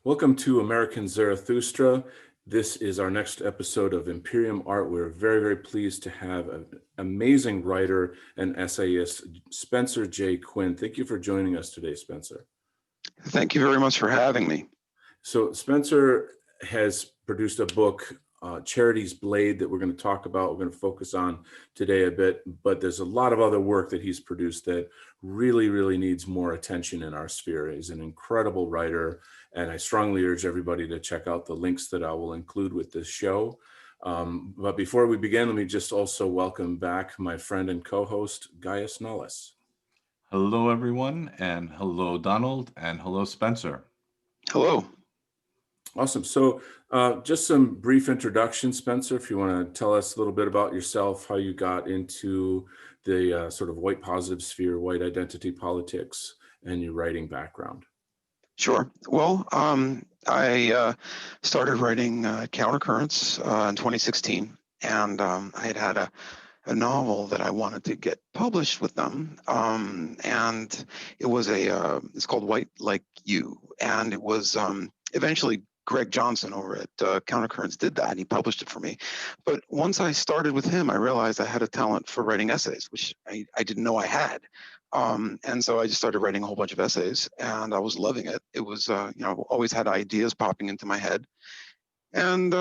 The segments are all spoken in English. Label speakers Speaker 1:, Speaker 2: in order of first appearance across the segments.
Speaker 1: Welcome to American Zarathustra. This is our next episode of Imperium Art. We're very, very pleased to have an amazing writer and essayist, Spencer J. Quinn. Thank you for joining us today, Spencer.
Speaker 2: Thank you very much for having me.
Speaker 1: So Spencer has produced a book, Charity's Blade, that we're going to talk about. We're going to focus on today a bit, but there's a lot of other work that he's produced that really, really needs more attention in our sphere. He's an incredible writer, and I strongly urge everybody to check out the links that I will include with this show. But before we begin, let me just also welcome back my friend and co-host, Gaius Nullus.
Speaker 3: Hello, everyone, and hello, Donald, and hello, Spencer.
Speaker 2: Hello.
Speaker 1: Awesome. So just some brief introduction, Spencer, if you want to tell us a little bit about yourself, how you got into the sort of white positive sphere, white identity politics, and your writing background.
Speaker 2: Sure. Well, I started writing Countercurrents in 2016, and I had a novel that I wanted to get published with them, and it was it's called White Like You, and it was eventually Greg Johnson over at Countercurrents did that, and he published it for me. But once I started with him, I realized I had a talent for writing essays, which I didn't know I had. And so I just started writing a whole bunch of essays, and I was loving it. It was, I've always had ideas popping into my head. And,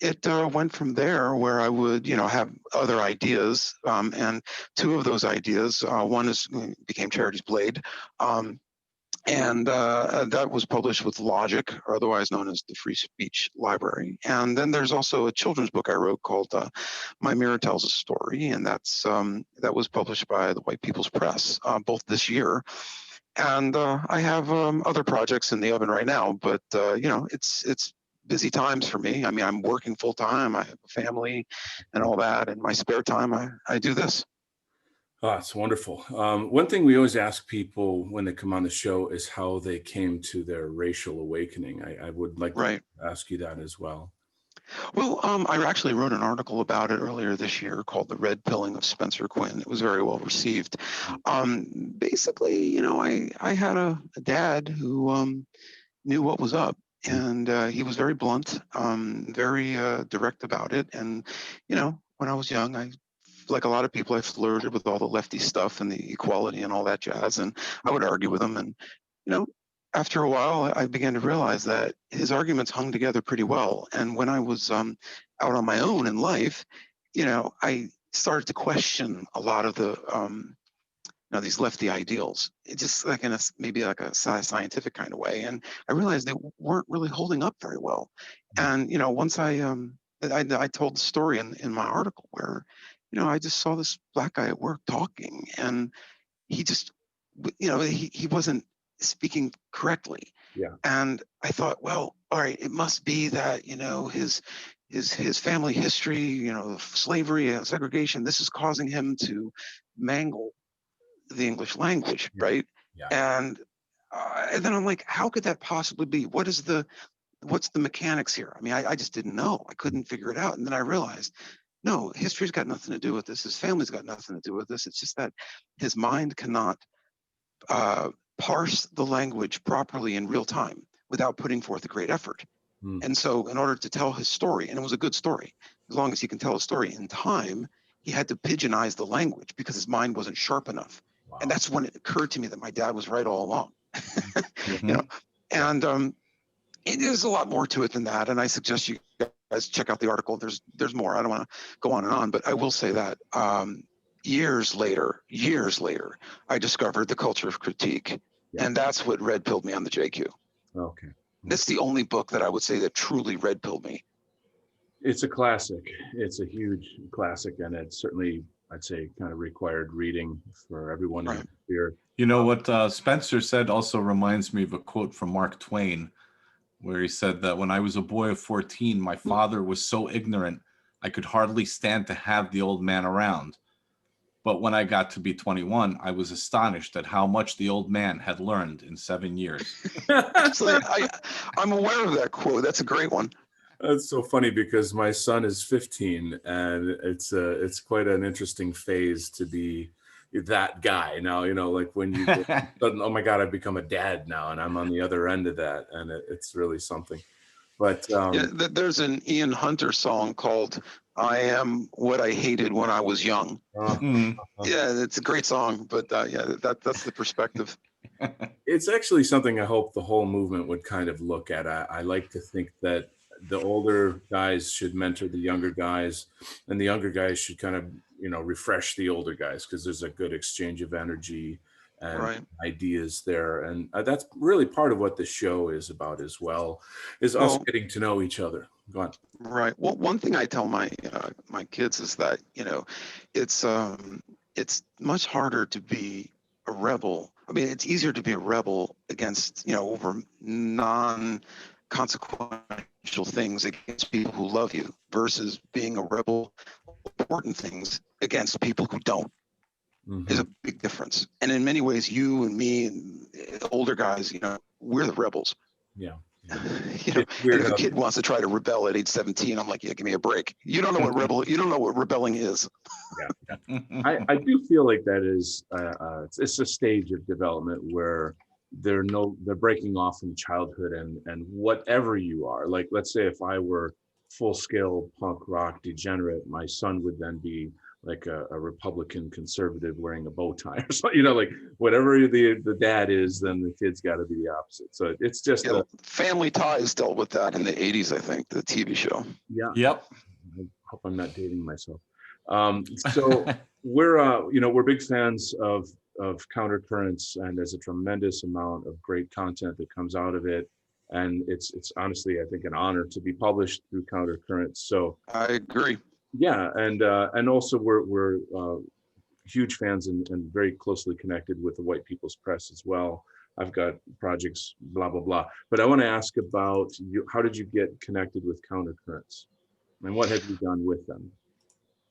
Speaker 2: it went from there where I would, have other ideas. And two of those ideas, one became Charity's Blade. And that was published with Logic, or otherwise known as the Free Speech Library. And then there's also a children's book I wrote called My Mirror Tells a Story, and that was published by the White People's Press, both this year. And I have other projects in the oven right now, but it's busy times for me. I mean, I'm working full time. I have a family and all that. In my spare time, I do this.
Speaker 1: Oh, it's wonderful. One thing we always ask people when they come on the show is how they came to their racial awakening. I would like to ask you that as well.
Speaker 2: Well, I actually wrote an article about it earlier this year called "The Red Pilling of Spencer Quinn." It was very well received. Basically, I had a dad who knew what was up, and he was very blunt, very direct about it. And when I was young, like a lot of people, I flirted with all the lefty stuff and the equality and all that jazz, and I would argue with him. And after a while, I began to realize that his arguments hung together pretty well. And when I was out on my own in life, I started to question a lot of the these lefty ideals. It's just like maybe like a scientific kind of way, and I realized they weren't really holding up very well. And once I told the story in my article where I just saw this black guy at work talking, and he just, he wasn't speaking correctly.
Speaker 1: Yeah.
Speaker 2: And I thought, well, all right, it must be that, his family history, slavery and segregation, this is causing him to mangle the English language, right?
Speaker 1: Yeah.
Speaker 2: And then I'm like, how could that possibly be? What's the mechanics here? I mean, I just didn't know. I couldn't figure it out. And then I realized, no, history's got nothing to do with this. His family's got nothing to do with this. It's just that his mind cannot parse the language properly in real time without putting forth a great effort. And so in order to tell his story, and it was a good story, as long as he can tell a story in time, he had to pigeonize the language because his mind wasn't sharp enough. Wow. And that's when it occurred to me that my dad was right all along. And there's a lot more to it than that. And I suggest you guys check out the article. There's more. I don't want to go on and on, but I will say that years later, I discovered the culture of critique. Yeah. And that's what red pilled me on the JQ.
Speaker 1: Okay.
Speaker 2: That's the only book that I would say that truly red pilled me.
Speaker 1: It's a classic. It's a huge classic, and it's certainly, I'd say, kind of required reading for everyone in here.
Speaker 3: You know what Spencer said also reminds me of a quote from Mark Twain, where he said that when I was a boy of 14, my father was so ignorant, I could hardly stand to have the old man around. But when I got to be 21, I was astonished at how much the old man had learned in 7 years.
Speaker 2: Actually, I'm aware of that quote. That's a great one.
Speaker 1: That's so funny because my son is 15, and it's quite an interesting phase to be, that guy now, like when you suddenly, oh my God, I've become a dad now, and I'm on the other end of that, and it's really something. But
Speaker 2: Yeah, there's an Ian Hunter song called "I Am What I Hated When I Was Young."
Speaker 3: Mm.
Speaker 2: Yeah, it's a great song, but yeah, that's the perspective.
Speaker 1: it's actually something I hope the whole movement would kind of look at. I like to think that the older guys should mentor the younger guys, and the younger guys should kind of, refresh the older guys, because there's a good exchange of energy and
Speaker 2: Right.
Speaker 1: ideas there. And that's really part of what the show is about as well, is us
Speaker 2: Well,
Speaker 1: getting to know each other. Go on.
Speaker 2: right. Well, one thing I tell my kids is that it's much harder to be a rebel. I mean, it's easier to be a rebel against over non-consequential things against people who love you versus being a rebel important things against people who don't. There's a big difference. And in many ways, you and me and older guys, we're the rebels.
Speaker 1: Yeah.
Speaker 2: And
Speaker 1: Weird
Speaker 2: if a
Speaker 1: how
Speaker 2: kid wants to try to rebel at age 17, I'm like, yeah, give me a break. You don't know what rebelling is.
Speaker 1: I do feel like that is it's a stage of development where they're breaking off from childhood, and whatever you are, like, let's say if I were full scale punk rock degenerate, my son would then be like a Republican conservative wearing a bow tie or something, like whatever the dad is, then the kid's got to be the opposite. So it's just
Speaker 2: Family Ties dealt with that in the 80s, I think, the TV show.
Speaker 1: yeah.
Speaker 3: Yep.
Speaker 1: I hope I'm not dating myself. So we're big fans of Countercurrents, and there's a tremendous amount of great content that comes out of it, and it's honestly, I think, an honor to be published through Countercurrents. So
Speaker 2: I agree.
Speaker 1: yeah, and also we're huge fans and very closely connected with the White People's Press as well. I've got projects, blah blah blah. But I want to ask about you. How did you get connected with Countercurrents, and what have you done with them?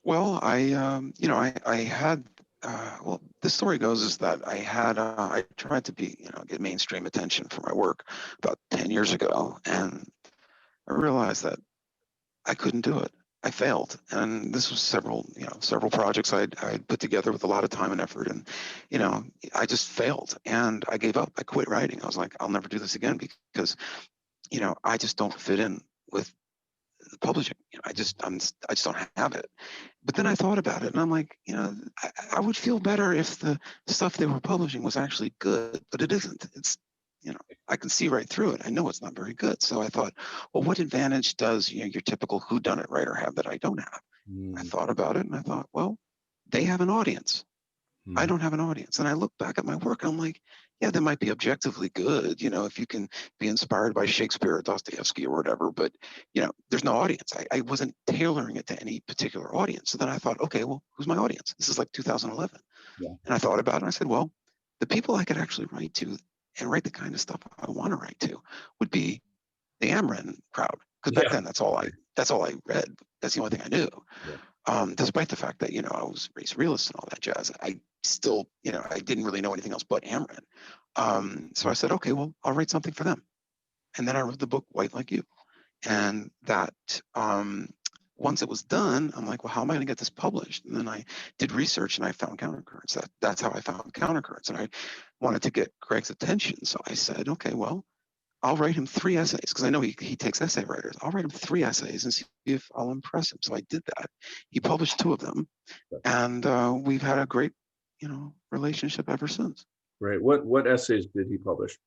Speaker 2: Well, I had, well, the story goes is that I tried to get mainstream attention for my work about 10 years ago. And I realized that I couldn't do it. I failed. And this was several projects I'd put together with a lot of time and effort. And, I just failed, and I gave up. I quit writing. I was like, I'll never do this again because, I just don't fit in with publishing. I just don't have it. But then I thought about it, and I'm like, I would feel better if the stuff they were publishing was actually good, but it isn't. It's, I can see right through it. I know it's not very good. So I thought, well, what advantage does your typical whodunit writer have that I don't have? I thought about it, and I thought, well, they have an audience. I don't have an audience. And I look back at my work, and I'm like, yeah, that might be objectively good, if you can be inspired by Shakespeare or Dostoevsky or whatever, but, there's no audience. I wasn't tailoring it to any particular audience. So then I thought, okay, well, who's my audience? This is like 2011.
Speaker 1: Yeah.
Speaker 2: And I thought about it, and I said, well, the people I could actually write to and write the kind of stuff I want to write to would be the Ameren crowd. Because back then, that's all I read. That's the only thing I knew.
Speaker 1: Yeah.
Speaker 2: Despite the fact that, I was race realist and all that jazz, I still, I didn't really know anything else but Ameren. So I said, okay, well, I'll write something for them. And then I wrote the book White Like You. And that, once it was done, I'm like, well, how am I going to get this published? And then I did research, and I found Countercurrents. That's how I found Countercurrents. And I wanted to get Greg's attention. So I said, okay, well, I'll write him 3 essays, because I know he takes essay writers. I'll write him 3 essays and see if I'll impress him. So I did that. He published 2 of them, and we've had a great, relationship ever since.
Speaker 1: Right. What essays did he publish?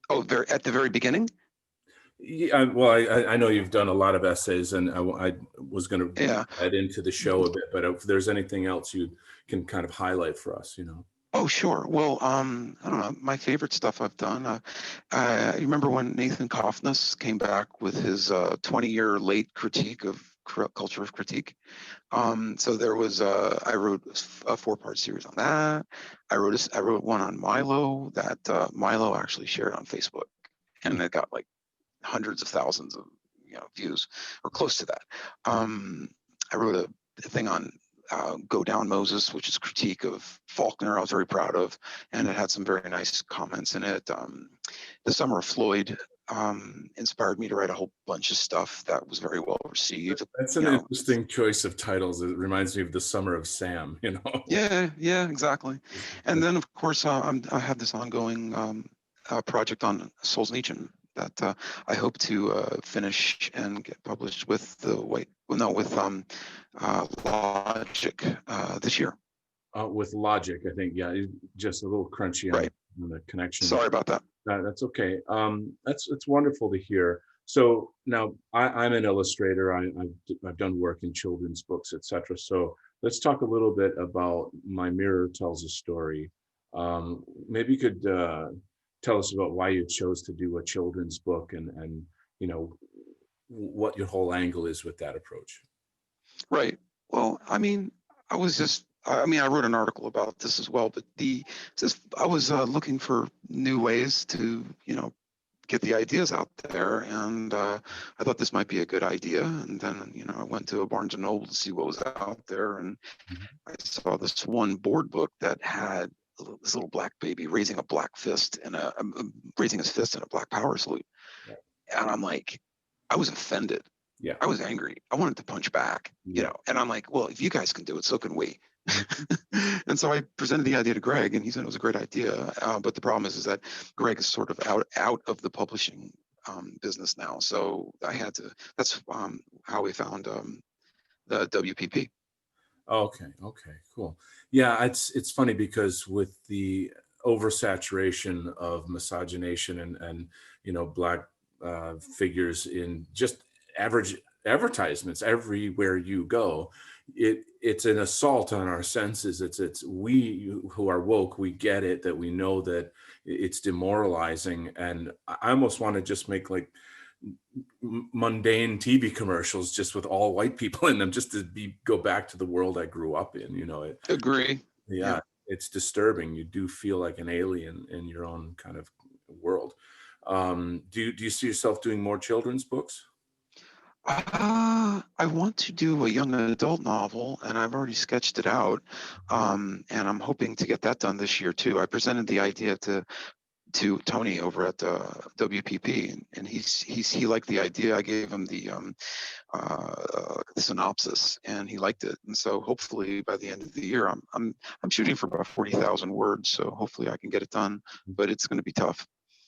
Speaker 2: Oh, at the very beginning?
Speaker 1: Yeah, well, I know you've done a lot of essays, and I was going to add into the show a bit, but if there's anything else you can kind of highlight for us,
Speaker 2: Oh, sure. Well, I don't know. My favorite stuff I've done. I remember when Nathan Kaufness came back with his 20-year late critique of culture of critique. So there was I wrote a 4-part series on that. I wrote one on Milo that Milo actually shared on Facebook, and it got like hundreds of thousands of views or close to that. I wrote a thing on Go Down Moses, which is a critique of Faulkner. I was very proud of, and it had some very nice comments in it. The Summer of Floyd inspired me to write a whole bunch of stuff that was very well received.
Speaker 1: That's
Speaker 2: You
Speaker 1: an
Speaker 2: know,
Speaker 1: interesting choice of titles. It reminds me of The Summer of Sam, you know.
Speaker 2: yeah, exactly. And then of course I have this ongoing project on Solzhenitsyn that I hope to finish and get published with Logic this year.
Speaker 1: With Logic, I think, yeah, just a little crunchy
Speaker 2: Right.
Speaker 1: on the connection.
Speaker 2: Sorry about that.
Speaker 1: That's okay. It's wonderful to hear. So now I'm an illustrator. I've done work in children's books, etc. So let's talk a little bit about My Mirror Tells a Story. Maybe you could tell us about why you chose to do a children's book and you know what your whole angle is with that approach.
Speaker 2: Right. Well, I mean, I wrote an article about this as well, but I was looking for new ways to, get the ideas out there, and I thought this might be a good idea. And then, I went to a Barnes and Noble to see what was out there, and
Speaker 1: Mhm.
Speaker 2: I saw this one board book that had this little black baby raising a black fist and raising his fist in a black power salute,
Speaker 1: Yeah.
Speaker 2: and I'm like, I was offended.
Speaker 1: Yeah.
Speaker 2: I was angry. I wanted to punch back,
Speaker 1: Yeah.
Speaker 2: and I'm like, well, if you guys can do it, so can we.
Speaker 1: Mhm.
Speaker 2: And so I presented the idea to Greg, and he said it was a great idea. But the problem is that Greg is sort of out of the publishing business now. So I had to. That's how we found the WPP.
Speaker 1: Okay. Okay. Cool. Yeah, it's funny because with the oversaturation of misogynation and black figures in just average advertisements everywhere you go, it's an assault on our senses. It's we who are woke, we get it, that we know that it's demoralizing, and I almost want to just make like mundane TV commercials just with all white people in them, just to go back to the world I grew up in.
Speaker 2: Agree.
Speaker 1: Yeah,
Speaker 2: Yeah.
Speaker 1: it's disturbing. You do feel like an alien in your own kind of world. Do you see yourself doing more children's books?
Speaker 2: I want to do a young adult novel, and I've already sketched it out. And I'm hoping to get that done this year too. I presented the idea to Tony over at WPP, and he liked the idea. I gave him the synopsis, and he liked it. And so hopefully by the end of the year, I'm shooting for about 40,000 words. So hopefully I can get it done, but it's going to be tough.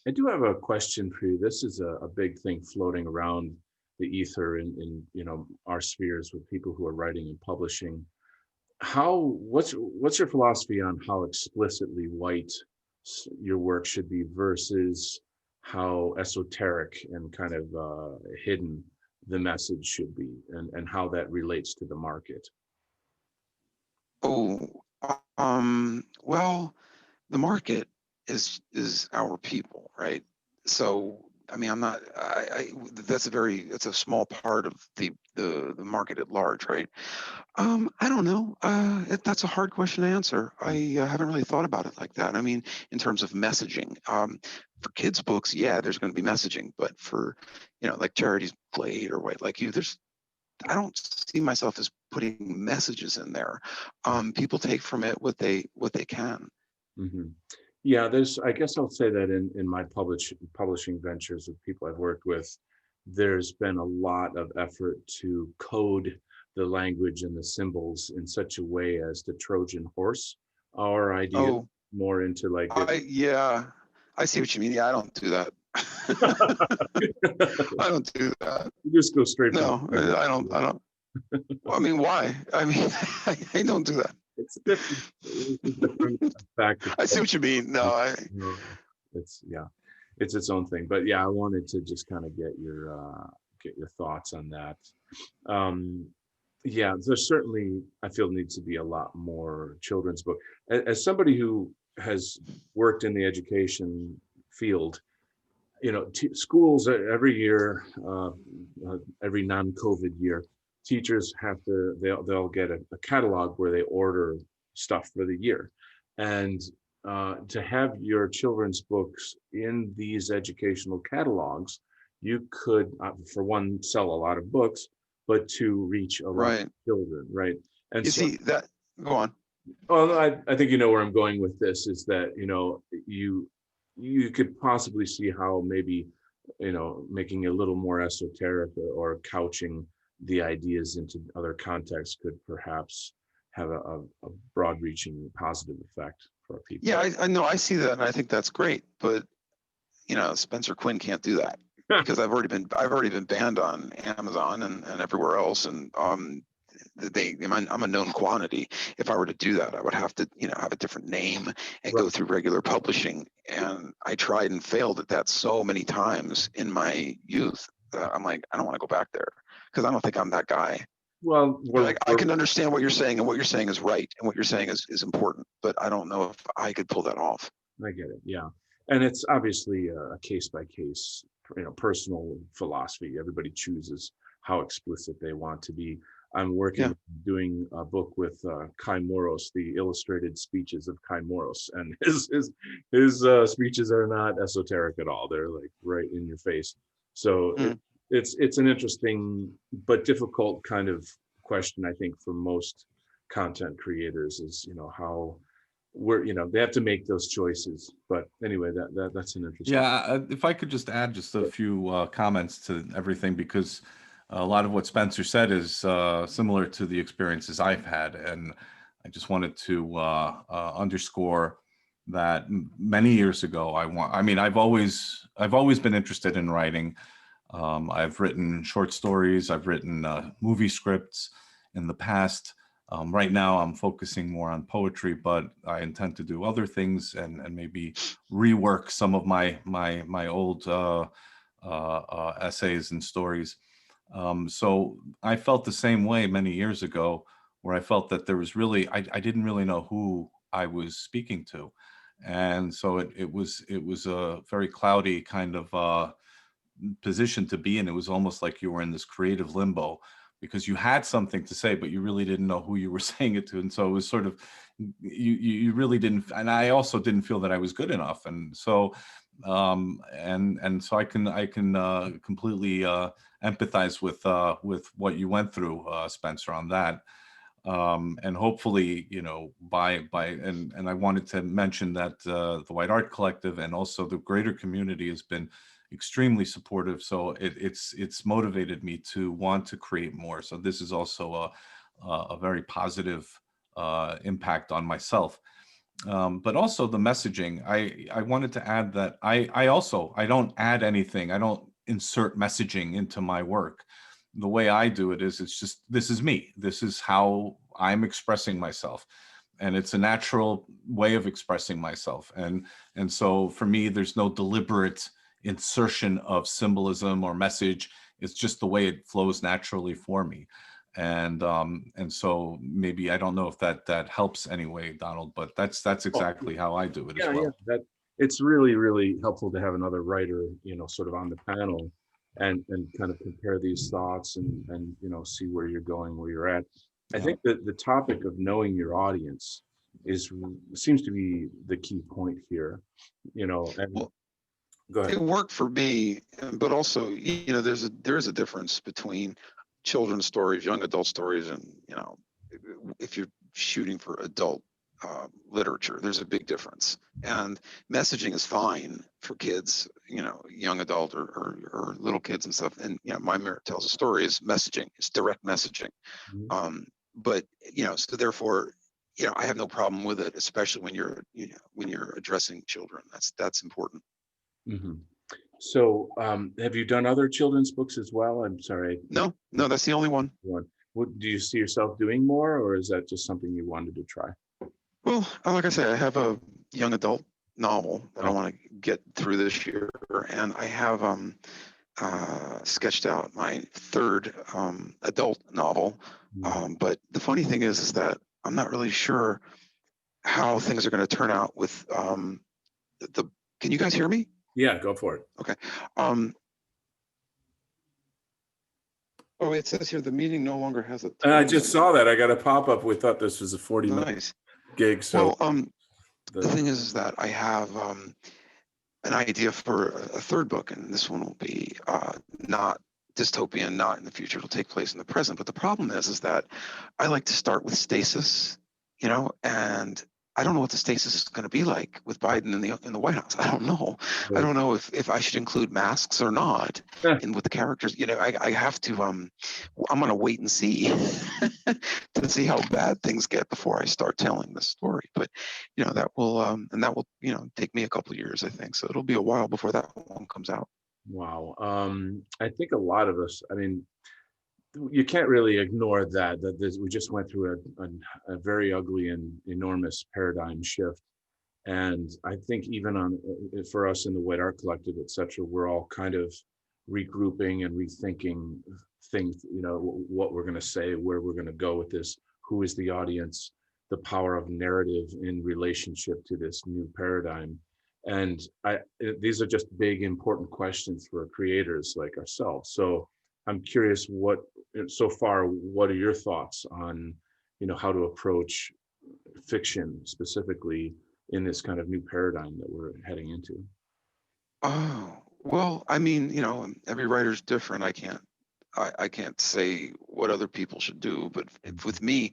Speaker 1: I do have a question for you. This is a big thing floating around the ether in our spheres with people who are writing and publishing. What's your philosophy on how explicitly white your work should be versus how esoteric and kind of hidden the message should be, and how that relates to the market?
Speaker 2: Oh, well, the market is our people, right? So I mean, I'm not. It's a small part of the market at large, right? I don't know. That's a hard question to answer. I haven't really thought about it like that. I mean, in terms of messaging, for kids' books, yeah, there's going to be messaging, but for like Charity's Blade or White Like You, I don't see myself as putting messages in there. People take from it what they can.
Speaker 1: Hmm. Yeah, I guess I'll say that in my publishing ventures with people I've worked with, there's been a lot of effort to code the language and the symbols in such a way as to Trojan horse our idea
Speaker 2: Oh,
Speaker 1: more into like
Speaker 2: yeah, I see what you mean. Yeah, I don't do that. I don't do that.
Speaker 1: you just go straight from
Speaker 2: No, I don't. Well, I mean, why? I mean, I don't do that.
Speaker 1: it's different fact.
Speaker 2: I see what you mean. No,
Speaker 1: It's yeah, it's its own thing. But yeah, I wanted to just kind of get your thoughts on that. Um, yeah, there's certainly, I feel, needs to be a lot more children's book. As somebody who has worked in the education field, schools every year, every non-COVID year, teachers they'll get a catalog where they order stuff for the year, and to have your children's books in these educational catalogs, you could, for one, sell a lot of books, but to reach a lot
Speaker 2: right.
Speaker 1: of children, right? And
Speaker 2: You
Speaker 1: so,
Speaker 2: see that? Go on.
Speaker 1: well, I think you know where I'm going with this is that you could possibly see how maybe making it a little more esoteric or couching the ideas into other contexts could perhaps have a broad-reaching positive effect for people.
Speaker 2: Yeah, I know, I see that, and I think that's great. But Spencer Quinn can't do that because I've already been banned on Amazon and everywhere else, and I'm a known quantity. If I were to do that, I would have to have a different name and go through regular publishing. And I tried and failed at that so many times in my youth. I'm like, I don't want to go back there because I don't think I'm that guy.
Speaker 1: Well,
Speaker 2: I can understand what you're saying, and what you're saying is right, and what you're saying is important, but I don't know if I could pull that off.
Speaker 1: I get it. Yeah. And it's obviously a case by case, personal philosophy. Everybody chooses how explicit they want to be. I'm working doing a book with Kai Moros, the illustrated speeches of Kai Moros, and his speeches are not esoteric at all. They're like right in your face. So it's an interesting but difficult kind of question, I think, for most content creators is how they have to make those choices. But anyway, that's an interesting.
Speaker 3: Yeah, if I could just add just a few comments to everything, because a lot of what Spencer said is similar to the experiences I've had, and I just wanted to underscore that many years ago, I've always been interested in writing. I've written short stories, I've written movie scripts in the past. Right now, I'm focusing more on poetry, but I intend to do other things and maybe rework some of my old essays and stories. So I felt the same way many years ago, where I felt that there was really, I didn't really know who I was speaking to. And so it was a very cloudy kind of position to be in. It was almost like you were in this creative limbo because you had something to say, but you really didn't know who you were saying it to. And so it was sort of, you really didn't, and I also didn't feel that I was good enough. And so, and so I can completely empathize with what you went through, Spencer, on that. And hopefully, and I wanted to mention that the White Art Collective and also the greater community has been extremely supportive. So it's motivated me to want to create more. So this is also a very positive impact on myself. But also the messaging. I wanted to add that I don't add anything. I don't insert messaging into my work. The way I do it is, it's just, this is me. This is how I'm expressing myself. And it's a natural way of expressing myself. And so for me, there's no deliberate insertion of symbolism or message. It's just the way it flows naturally for me. And so maybe, I don't know if that helps anyway, Donald, but that's exactly how I do it as well.
Speaker 1: Yeah, it's really, really helpful to have another writer, sort of on the panel and kind of compare these thoughts and see where you're going, where you're at. I think that the topic of knowing your audience seems to be the key point here, and go ahead.
Speaker 2: It worked for me, but also, there is a difference between children's stories, young adult stories, and if you're shooting for adult literature, there's a big difference. And messaging is fine for kids, young adult or little kids and stuff. And My Mirror Tells a Story is messaging, it's direct messaging. But so therefore, I have no problem with it, especially when you're addressing children. That's important.
Speaker 1: Mm-hmm. So have you done other children's books as well? I'm sorry.
Speaker 2: No, that's the only one.
Speaker 1: What, do you see yourself doing more, or is that just something you wanted to try?
Speaker 2: Well, like I say, I have a young adult novel that I want to get through this year, and I have sketched out my third adult novel. But the funny thing is that I'm not really sure how things are going to turn out with the. Can you guys hear me?
Speaker 1: Yeah, go for it.
Speaker 2: Okay. It says here the meeting no longer has a time.
Speaker 1: I just saw that. I got a pop-up. We thought this was a 40-minute gig. So
Speaker 2: the thing is that I have an idea for a third book, and this one will be not dystopian, not in the future. It'll take place in the present. But the problem is that I like to start with stasis, and I don't know what the stasis is going to be like with Biden in the White House. I don't know. I
Speaker 1: Right.
Speaker 2: don't know if I should include masks or not
Speaker 1: Yeah.
Speaker 2: in with the characters. I have to. I'm going to wait and see to see how bad things get before I start telling the story. But that will take me a couple of years, I think. So it'll be a while before that one comes out.
Speaker 1: Wow. I think a lot of us, I mean, you can't really ignore that we just went through a very ugly and enormous paradigm shift. And I think even for us in the White Art Collective, et cetera, we're all kind of regrouping and rethinking things, what we're going to say, where we're going to go with this, who is the audience, the power of narrative in relationship to this new paradigm. And these are just big, important questions for creators like ourselves. So I'm curious so far, what are your thoughts on, how to approach fiction specifically in this kind of new paradigm that we're heading into?
Speaker 2: Oh, well, I mean, every writer's different. I can't say what other people should do, but with me,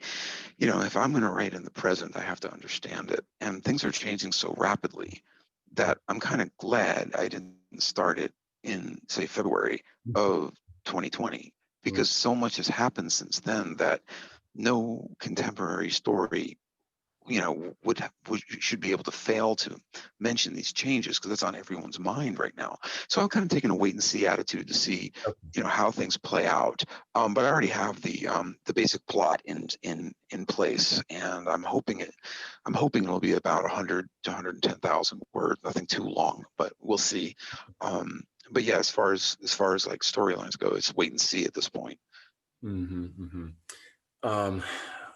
Speaker 2: if I'm going to write in the present, I have to understand it. And things are changing so rapidly that I'm kind of glad I didn't start it in, say, February of 2020, because so much has happened since then that no contemporary story should be able to fail to mention these changes, because it's on everyone's mind right now. So I'm kind of taking a wait and see attitude to see, how things play out. But I already have the basic plot in place, and I'm hoping it'll be about 100 to 110,000 words, nothing too long, but we'll see. But yeah, as far as like storylines go, it's wait and see at this point.
Speaker 1: Mm-hmm, mm-hmm.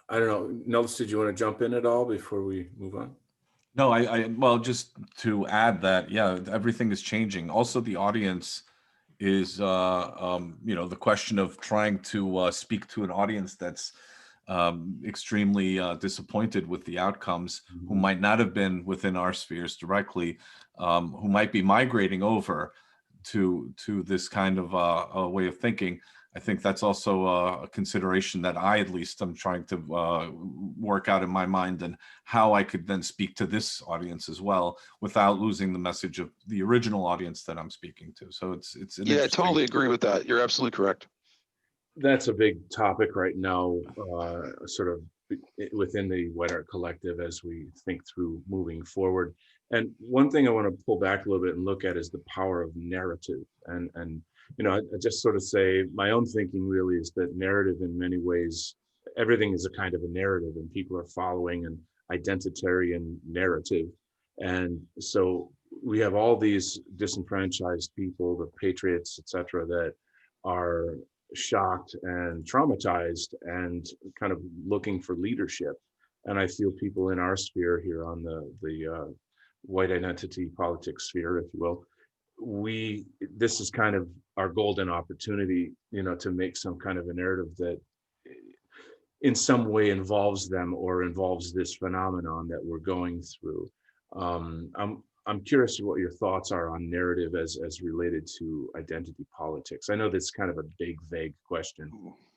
Speaker 1: I don't know, Nullus, did you want to jump in at all before we move on?
Speaker 3: No, well, just to add that, yeah, everything is changing. Also, the audience is, the question of trying to speak to an audience that's extremely disappointed with the outcomes, who might not have been within our spheres directly, who might be migrating over to this kind of a way of thinking. I think that's also a consideration that I, at least, am trying to work out in my mind, and how I could then speak to this audience as well without losing the message of the original audience that I'm speaking to. So it's an
Speaker 2: Yeah, I
Speaker 3: interesting.
Speaker 2: totally agree with that. You're absolutely correct.
Speaker 1: That's a big topic right now, sort of within the White Art Collective as we think through moving forward. And one thing I want to pull back a little bit and look at is the power of narrative. And I just sort of say my own thinking really is that narrative, in many ways, everything is a kind of a narrative, and people are following an identitarian narrative. And so we have all these disenfranchised people, the patriots, et cetera, that are shocked and traumatized and kind of looking for leadership. And I feel people in our sphere here on the white identity politics sphere, if you will, this is kind of our golden opportunity, to make some kind of a narrative that in some way involves them or involves this phenomenon that we're going through. I'm curious what your thoughts are on narrative as related to identity politics. I know that's kind of a big, vague question,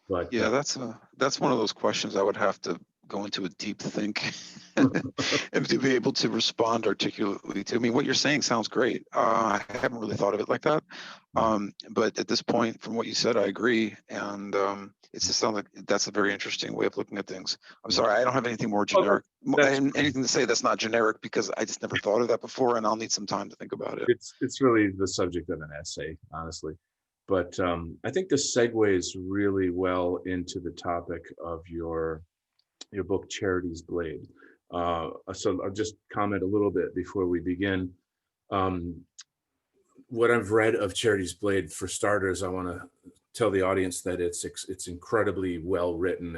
Speaker 1: but
Speaker 2: yeah, that's one of those questions I would have to go into a deep think and to be able to respond articulately to. I mean, what you're saying sounds great. I haven't really thought of it like that. But at this point, from what you said, I agree. And it just sounds like that's a very interesting way of looking at things. I'm sorry, I don't have anything more generic, anything to say that's not generic, because I just never thought of that before, and I'll need some time to think about it.
Speaker 1: It's really the subject of an essay, honestly. But I think this segues really well into the topic of your book, Charity's Blade. So I'll just comment a little bit before we begin. What I've read of Charity's Blade, for starters, I want to tell the audience that it's incredibly well written.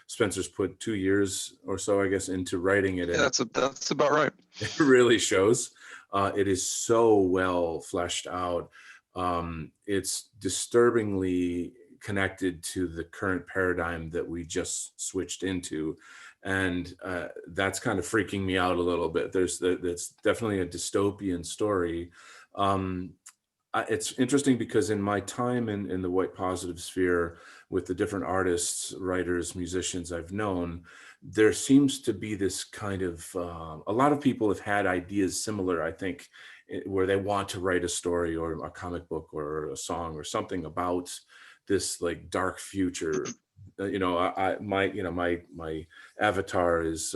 Speaker 1: Spencer's put 2 years or so, I guess, into writing it.
Speaker 2: Yeah, that's about right.
Speaker 1: It really shows. It is so well fleshed out. It's disturbingly connected to the current paradigm that we just switched into. And that's kind of freaking me out a little bit. That's definitely a dystopian story. It's interesting because in my time in the white positive sphere with the different artists, writers, musicians I've known, there seems to be this kind of a lot of people have had ideas similar, I think, where they want to write a story or a comic book or a song or something about this like dark future. My avatar is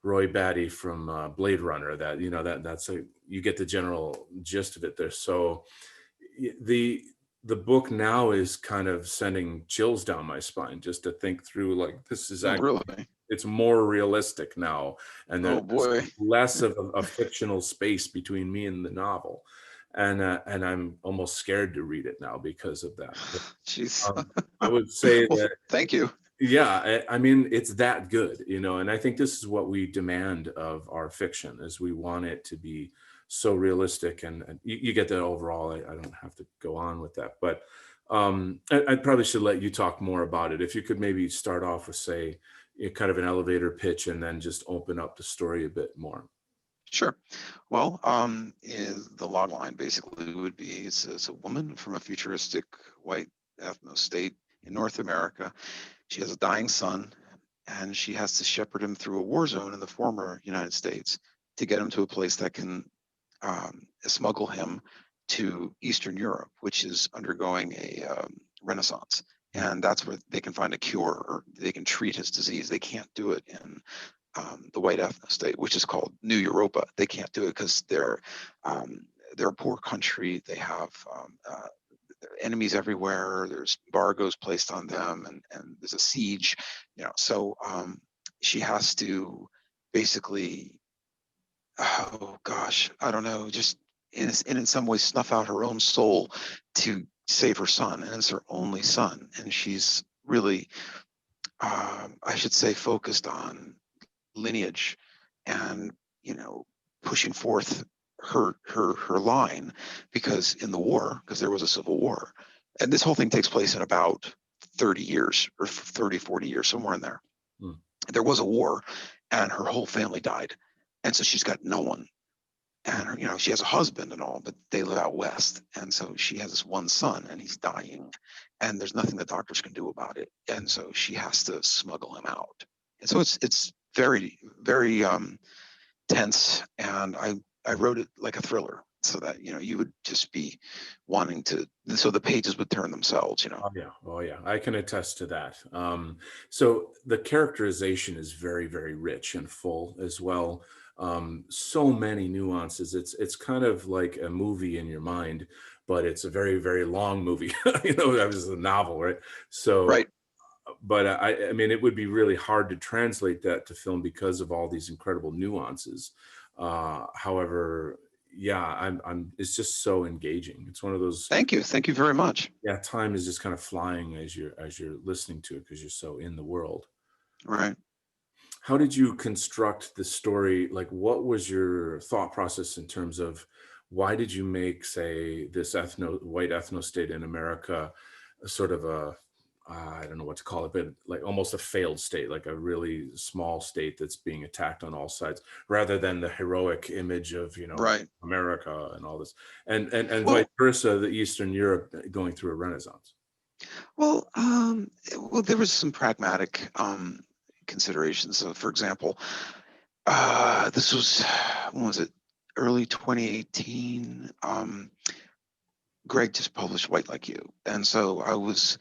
Speaker 1: Roy Batty from Blade Runner. That that's a, you get the general gist of it there. So the the book now is kind of sending chills down my spine just to think through, like, this is
Speaker 2: Oh,
Speaker 1: actually,
Speaker 2: really?
Speaker 1: it's more realistic now, and
Speaker 2: Oh
Speaker 1: there's
Speaker 2: boy.
Speaker 1: less of a fictional space between me and the novel, and I'm almost scared to read it now because of that. But,
Speaker 2: Jeez.
Speaker 1: I would say
Speaker 2: Well,
Speaker 1: that,
Speaker 2: thank you.
Speaker 1: yeah, I mean, it's that good, and I think this is what we demand of our fiction, is we want it to be so realistic, and you get that overall. I don't have to go on with that, but I probably should let you talk more about it. If you could maybe start off with, say, kind of an elevator pitch, and then just open up the story a bit more.
Speaker 2: Sure. Well, is the log line basically would be it's a woman from a futuristic white ethno state in North America. She has a dying son, and she has to shepherd him through a war zone in the former United States to get him to a place that can smuggle him to Eastern Europe, which is undergoing a renaissance. And that's where they can find a cure, or they can treat his disease. They can't do it in the white ethno state, which is called New Europa. They can't do it because they're a poor country. They have enemies everywhere. There's embargoes placed on them, and there's a siege. So she has to basically, oh gosh, I don't know, just in some ways snuff out her own soul to save her son, and it's her only son, and she's really, I should say, focused on lineage and pushing forth her line, because in the war, because there was a civil war, and this whole thing takes place in about 30 years or 30, 40 years, somewhere in there. There was a war, and her whole family died, and so she's got no one. And she has a husband and all, but they live out west, and so she has this one son, and he's dying, and there's nothing the doctors can do about it, and so she has to smuggle him out. And so it's very, very tense, and I wrote it like a thriller, so that you would just be wanting to, so the pages would turn themselves.
Speaker 1: Oh yeah, I can attest to that. So the characterization is very, very rich and full as well. So many nuances. It's kind of like a movie in your mind, but it's a very, very long movie. That was a novel, right? So,
Speaker 2: Right.
Speaker 1: but I mean, it would be really hard to translate that to film because of all these incredible nuances. However, yeah, it's just so engaging. It's one of those,
Speaker 2: Thank you very much.
Speaker 1: yeah, time is just kind of flying as you're listening to it, because you're so in the world.
Speaker 2: Right.
Speaker 1: How did you construct the story? Like, what was your thought process in terms of why did you make, say, this white ethno state in America a sort of a, I don't know what to call it, but like almost a failed state, like a really small state that's being attacked on all sides, rather than the heroic image of,
Speaker 2: Right.
Speaker 1: America and all this, and vice
Speaker 2: Well,
Speaker 1: versa, the Eastern Europe going through a renaissance.
Speaker 2: well, there was some pragmatic considerations. So, for example, this was, when was it? Early 2018. Greg just published White Like You, and so I was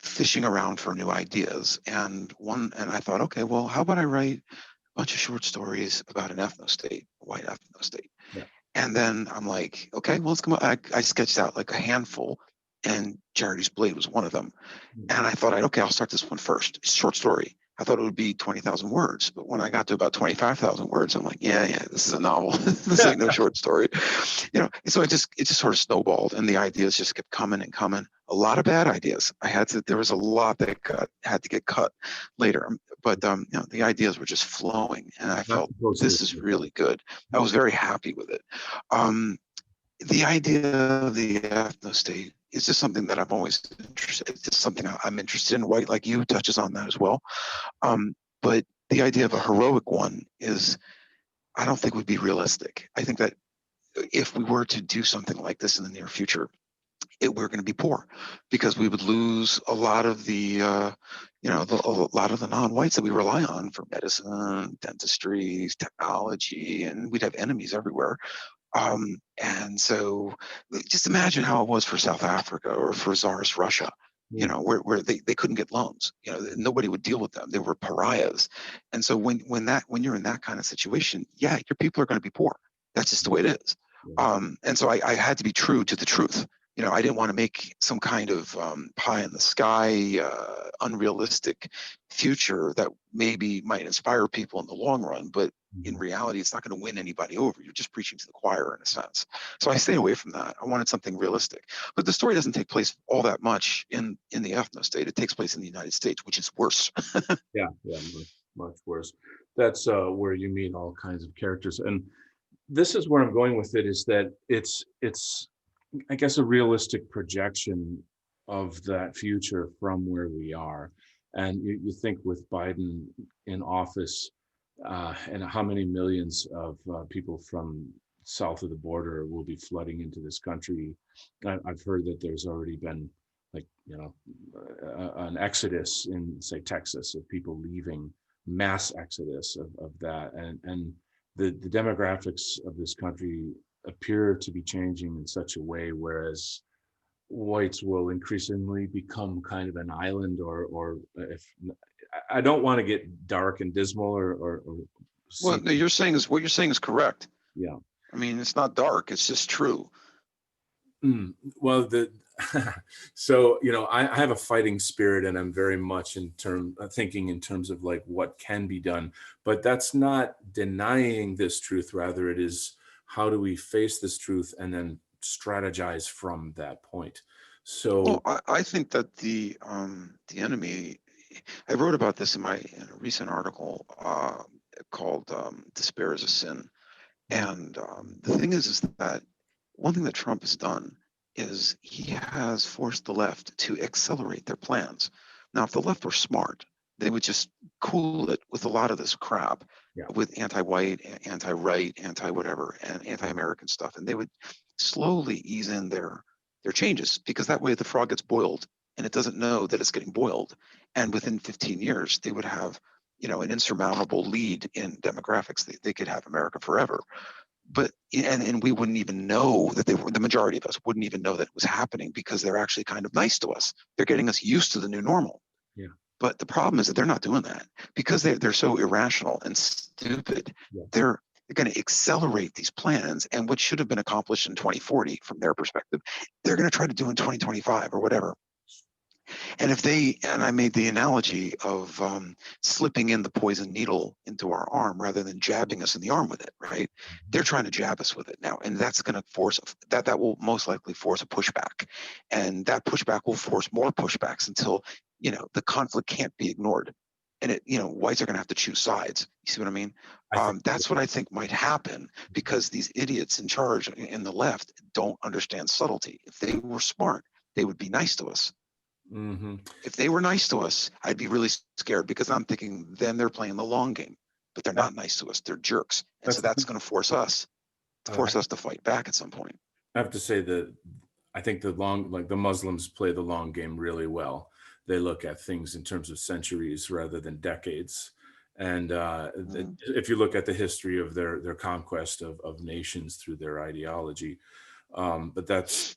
Speaker 2: fishing around for new ideas, and I thought, okay, well, how about I write a bunch of short stories about an ethno state, a white ethno state.
Speaker 1: Yeah.
Speaker 2: And then I'm like, okay, well, let's come up. I sketched out like a handful, and Charity's Blade was one of them. And I thought, okay, I'll start this one first. Short story. I thought it would be 20,000 words, but when I got to about 25,000 words, I'm like, yeah, this is a novel. This ain't no short story, And so it just sort of snowballed, and the ideas just kept coming and coming. A lot of bad ideas. There was a lot that had to get cut later, but the ideas were just flowing, and I felt this is really good. I was very happy with it. The idea of the ethno state is just something that I've always interested. It's just something I'm interested in. White Like You touches on that as well. But the idea of a heroic one is, I don't think would be realistic. I think that if we were to do something like this in the near future, we're going to be poor because we would lose a lot of the, a lot of the non-whites that we rely on for medicine, dentistry, technology, and we'd have enemies everywhere. And so just imagine how it was for South Africa or for Tsarist Russia, where they couldn't get loans. Nobody would deal with them. They were pariahs. And so when you're in that kind of situation, yeah, your people are going to be poor. That's just the way it is. And so I had to be true to the truth. I didn't want to make some kind of pie in the sky, unrealistic future that maybe might inspire people in the long run, but in reality, it's not going to win anybody over. You're just preaching to the choir in a sense. So I stayed away from that. I wanted something realistic. But the story doesn't take place all that much in the ethno state. It takes place in the United States, which is worse.
Speaker 1: Yeah, much worse. That's where you meet all kinds of characters. And this is where I'm going with it, is that it's I guess a realistic projection of that future from where we are. And you think with Biden in office, and how many millions of people from south of the border will be flooding into this country. I've heard that there's already been, like, an exodus in, say, Texas, of people leaving, mass exodus of that. And the demographics of this country appear to be changing in such a way, whereas whites will increasingly become kind of an island, or if I don't want to get dark and dismal or
Speaker 2: Well, no, what you're saying is correct.
Speaker 1: yeah.
Speaker 2: I mean, it's not dark. It's just true.
Speaker 1: Well, so I have a fighting spirit, and I'm very much thinking in terms of like what can be done, but that's not denying this truth. Rather, it is, how do we face this truth and then strategize from that point? So,
Speaker 2: Well, I think that the enemy. I wrote about this in a recent article called "Despair is a Sin," and the thing is that one thing that Trump has done is he has forced the left to accelerate their plans. Now, if the left were smart, they would just cool it with a lot of this crap,
Speaker 1: yeah,
Speaker 2: with anti-white, anti-right, anti-whatever, and anti-American stuff, and they would slowly ease in their changes, because that way the frog gets boiled and it doesn't know that it's getting boiled. And within 15 years, they would have, an insurmountable lead in demographics. They could have America forever. But and we wouldn't even know that the majority of us wouldn't even know that it was happening, because they're actually kind of nice to us. They're getting us used to the new normal.
Speaker 1: yeah.
Speaker 2: But the problem is that they're not doing that, because they're so irrational and stupid.
Speaker 1: Yeah.
Speaker 2: They're going to accelerate these plans, and what should have been accomplished in 2040 from their perspective, they're going to try to do in 2025 or whatever. And I made the analogy of slipping in the poison needle into our arm rather than jabbing us in the arm with it, right? They're trying to jab us with it now, and that's going to force that will most likely force a pushback, and that pushback will force more pushbacks until the conflict can't be ignored, and whites are going to have to choose sides. You see what I mean? That's what I think might happen, because these idiots in charge in the left don't understand subtlety. If they were smart, they would be nice to us.
Speaker 1: Mm-hmm.
Speaker 2: If they were nice to us, I'd be really scared, because I'm thinking then they're playing the long game, but they're not nice to us. They're jerks. And so that's going to force us to fight back at some point.
Speaker 1: I have to say that I think the Muslims play the long game really well. They look at things in terms of centuries rather than decades. And if you look at the history of their conquest of nations through their ideology, but that's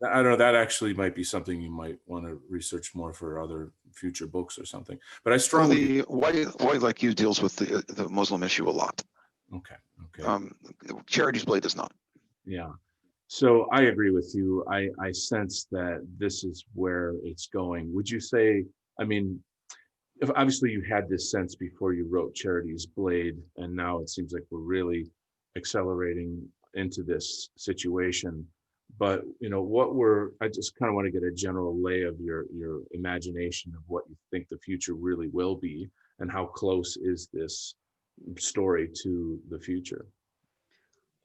Speaker 1: I don't know, that actually might be something you might want to research more for other future books or something. But I strongly
Speaker 2: white like you deals with the Muslim issue a lot.
Speaker 1: Okay.
Speaker 2: Charity's Blade does not.
Speaker 1: Yeah. So I agree with you. I sense that this is where it's going. Would you say, I mean, if obviously you had this sense before you wrote Charity's Blade, and now it seems like we're really accelerating into this situation. But I just kind of want to get a general lay of your imagination of what you think the future really will be, and how close is this story to the future?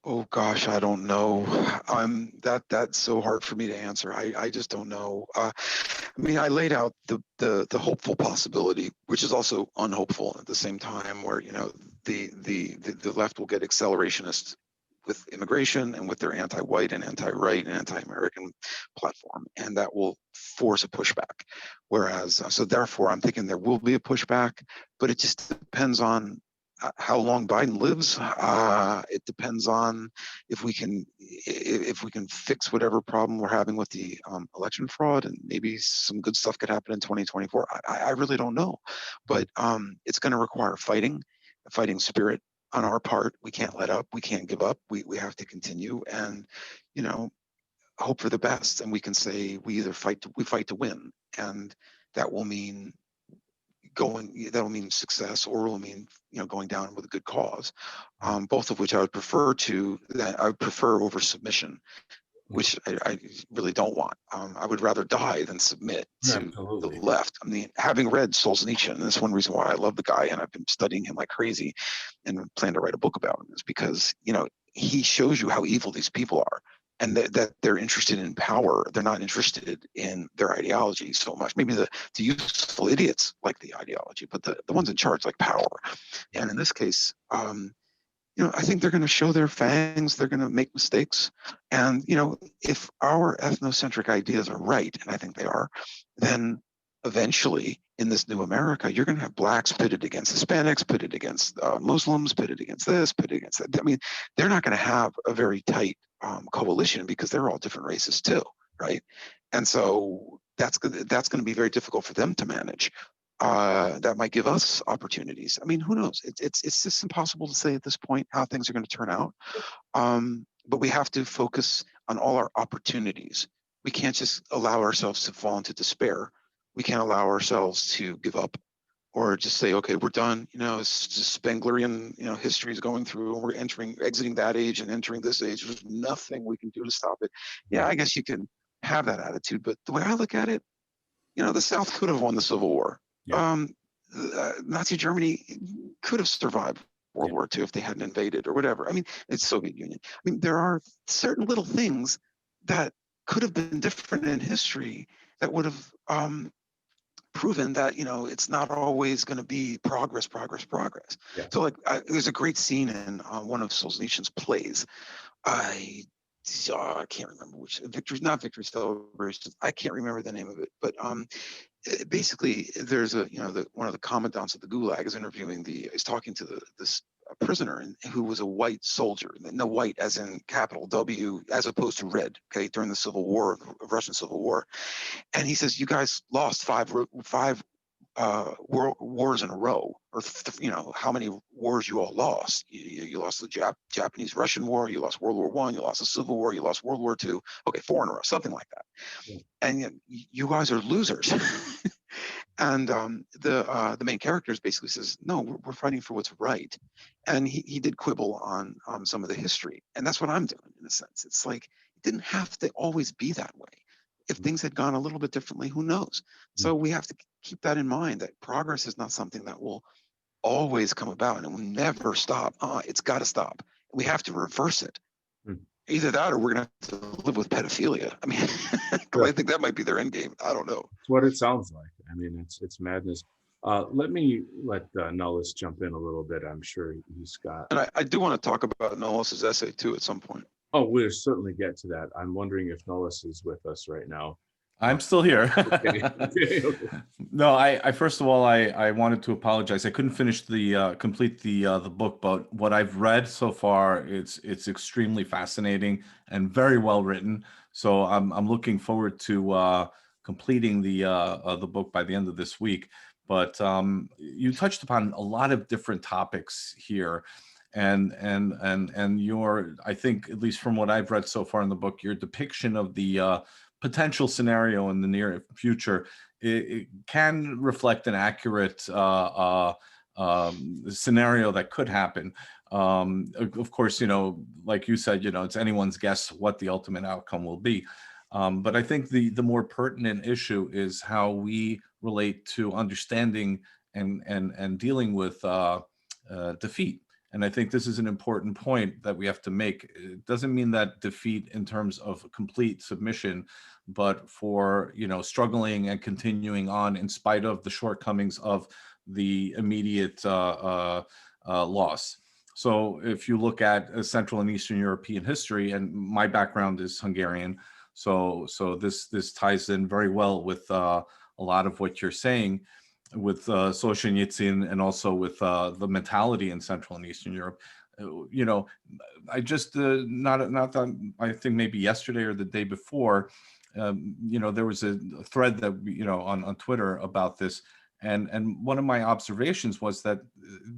Speaker 2: Oh gosh, I don't know. That's so hard for me to answer. I just don't know. I mean, I laid out the hopeful possibility, which is also unhopeful at the same time, where the left will get accelerationist with immigration and with their anti-white and anti-right and anti-American platform, and that will force a pushback. Whereas, so therefore, I'm thinking there will be a pushback, but it just depends on how long Biden lives. It depends on if we can fix whatever problem we're having with the election fraud, and maybe some good stuff could happen in 2024. I really don't know, but it's going to require fighting, a fighting spirit on our part. We can't let up. We can't give up. We have to continue, and hope for the best. And we can say we fight to win, and that will mean that'll mean success, or will mean going down with a good cause, both of which I would prefer over submission, which I really don't want. I would rather die than submit to
Speaker 1: Absolutely.
Speaker 2: the left. I mean, having read Solzhenitsyn, and that's one reason why I love the guy, and I've been studying him like crazy and plan to write a book about him, is because he shows you how evil these people are, and that they're interested in power. They're not interested in their ideology so much. Maybe the useful idiots like the ideology, but the ones in charge like power. And in this case, I think they're going to show their fangs. They're going to make mistakes. And, if our ethnocentric ideas are right, and I think they are, then eventually in this new America, you're going to have blacks pitted against Hispanics, pitted against Muslims, pitted against this, pitted against that. I mean, they're not going to have a very tight coalition, because they're all different races too, right? And so that's going to be very difficult for them to manage. That might give us opportunities. I mean, who knows? It's just impossible to say at this point how things are going to turn out. But we have to focus on all our opportunities. We can't just allow ourselves to fall into despair. We can't allow ourselves to give up, or just say, okay, we're done. It's just Spenglerian, history is going through, and we're exiting that age and entering this age. There's nothing we can do to stop it. Yeah, I guess you can have that attitude, but the way I look at it, the South could have won the Civil War. Yeah. Nazi Germany could have survived World War II if they hadn't invaded or whatever. I mean, it's Soviet Union. I mean, there are certain little things that could have been different in history that would have proven that it's not always going to be progress. Yeah. So like there's a great scene in one of Solzhenitsyn's plays. I can't remember which. Not Victory Celebrations. I can't remember the name of it, but basically there's one of the commandants of the Gulag is talking to this prisoner, who was a white soldier. No, white as in capital W, as opposed to red. Okay, during the Civil War, the Russian Civil War, and he says, "You guys lost five wars in a row, or how many wars you all lost? You lost the Japanese-Russian War, you lost World War I, you lost the Civil War, you lost World War II. Okay, 4 in a row, something like that. Yeah. And you guys are losers." And the main character basically says, "No, we're fighting for what's right." And he did quibble on some of the history, and that's what I'm doing in a sense. It's like it didn't have to always be that way. If things had gone a little bit differently, who knows? So we have to keep that in mind, that progress is not something that will always come about and will never stop. It's got to stop. We have to reverse it. Either that, or we're going to have to live with pedophilia. I mean, I think that might be their end game. I don't know.
Speaker 1: It's what it sounds like. I mean, it's madness. Let Nullus jump in a little bit. I'm sure he's got.
Speaker 2: And I do want to talk about Nullus's essay too at some point.
Speaker 1: Oh, we'll certainly get to that. I'm wondering if Nullus is with us right now.
Speaker 3: I'm still here. Okay. No, I first of all, I wanted to apologize. I couldn't finish complete the book, but what I've read so far, it's extremely fascinating and very well written. So I'm looking forward to completing the book by the end of this week. But you touched upon a lot of different topics here. And your, I think, at least from what I've read so far in the book, your depiction of the potential scenario in the near future, it can reflect an accurate scenario that could happen. Of course, like you said, it's anyone's guess what the ultimate outcome will be. But I think the more pertinent issue is how we relate to understanding and dealing with defeat. And I think this is an important point that we have to make. It doesn't mean that defeat in terms of complete submission, but for, struggling and continuing on in spite of the shortcomings of the immediate loss. So if you look at Central and Eastern European history, and my background is Hungarian, so this ties in very well with a lot of what you're saying with Solzhenitsyn, and also with the mentality in Central and Eastern Europe. You know, I just not that, I think maybe yesterday or the day before, you know, there was a thread that, you know, on Twitter about this. And one of my observations was that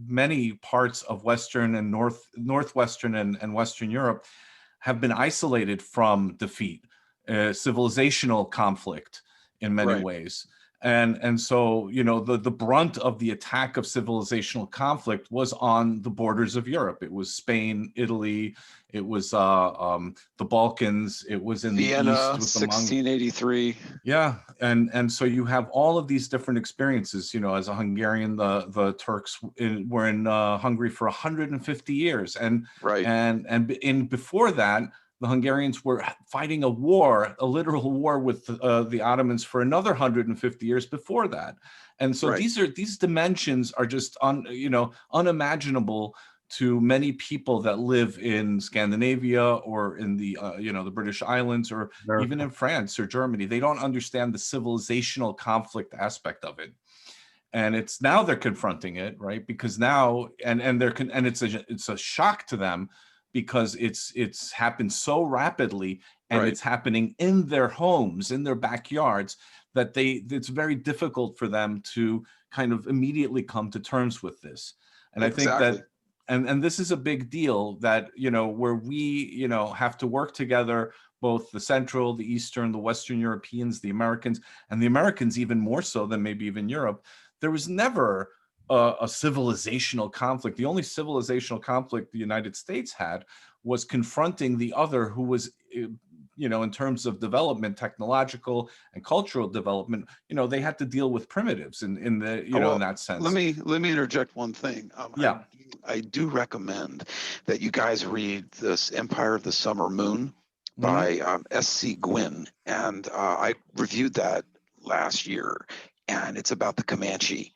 Speaker 3: many parts of Western and Northwestern and Western Europe have been isolated from defeat, civilizational conflict in many
Speaker 2: Right.
Speaker 3: ways. And so, you know, the brunt of the attack of civilizational conflict was on the borders of Europe. It was Spain, Italy, it was the Balkans, it was in the
Speaker 2: Vienna,
Speaker 3: east with the
Speaker 2: 1683.
Speaker 3: yeah, and so you have all of these different experiences. You know, as a Hungarian, the Turks were in Hungary for 150 years, and
Speaker 2: Right.
Speaker 3: before that, the Hungarians were fighting a war, a literal war with the Ottomans for another 150 years before that. And so
Speaker 2: Right.
Speaker 3: these dimensions are just unimaginable to many people that live in Scandinavia or in the you know, the British Islands, or even in France or Germany. They don't understand the civilizational conflict aspect of it. And it's now they're confronting it, right? Because now, and it's a shock to them, because it's happened so rapidly, and
Speaker 2: Right.
Speaker 3: it's happening in their homes, in their backyards, that it's very difficult for them to kind of immediately come to terms with this. And I think
Speaker 2: Exactly.
Speaker 3: that, and this is a big deal, that, you know, where we, you know, have to work together, both the Central, the Eastern, the Western Europeans, the Americans, and the Americans even more so than maybe even Europe. There was never a civilizational conflict. The only civilizational conflict the United States had was confronting the other, who was, you know, in terms of development, technological and cultural development, you know, they had to deal with primitives in the, you know, in that sense.
Speaker 2: Let me interject one thing.
Speaker 3: Yeah.
Speaker 2: I do recommend that you guys read this Empire of the Summer Moon by S.C. Quinn, and I reviewed that last year, and it's about the Comanche.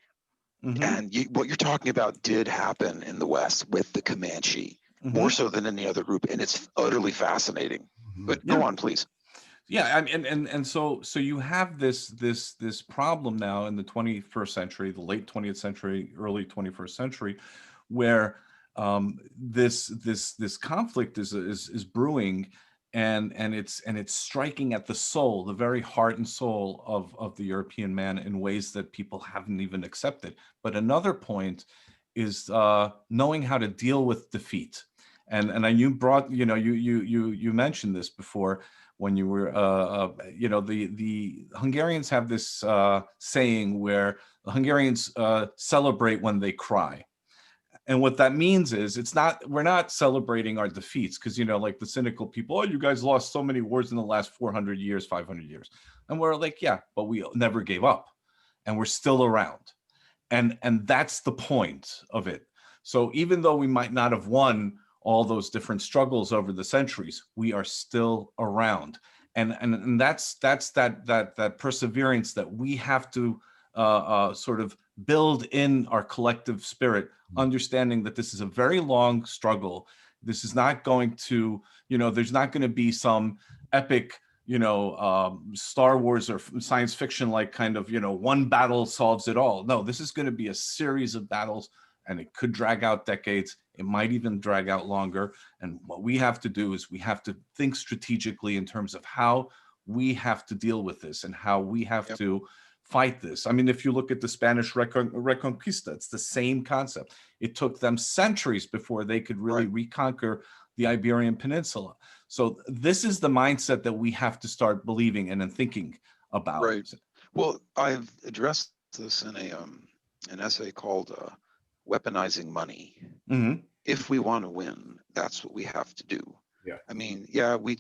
Speaker 2: And what you're talking about did happen in the West with the Comanche, more so than any other group, and it's utterly fascinating. But go on, please.
Speaker 3: Yeah, I mean, and so you have this problem now in the 21st century, the late 20th century, early 21st century, where this conflict is brewing, and it's striking at the soul, the very heart and soul of the European man, in ways that people haven't even accepted. But another point is knowing how to deal with defeat. And you brought, you know, you mentioned this before, when you were, you know, the Hungarians have this saying where the Hungarians celebrate when they cry. And what that means is, we're not celebrating our defeats, because, you know, like the cynical people, oh, you guys lost so many wars in the last 400 years, 500 years. And we're like, yeah, but we never gave up, and we're still around. And that's the point of it. So even though we might not have won all those different struggles over the centuries, we are still around. And that's that perseverance that we have to sort of build in our collective spirit, understanding that this is a very long struggle. This is not going to, you know, there's not going to be some epic, you know, Star Wars or science fiction like kind of, you know, one battle solves it all. No, this is going to be a series of battles, and it could drag out decades. It might even drag out longer. And what we have to do is we have to think strategically in terms of how we have to deal with this, and how we have to fight this. I mean, if you look at the Spanish Reconquista, it's the same concept. It took them centuries before they could really reconquer the Iberian Peninsula. So this is the mindset that we have to start believing in and thinking about.
Speaker 2: Right. Well, I've addressed this in an essay called Weaponizing Money. If we want to win, that's what we have to do.
Speaker 1: Yeah.
Speaker 2: I mean, yeah, we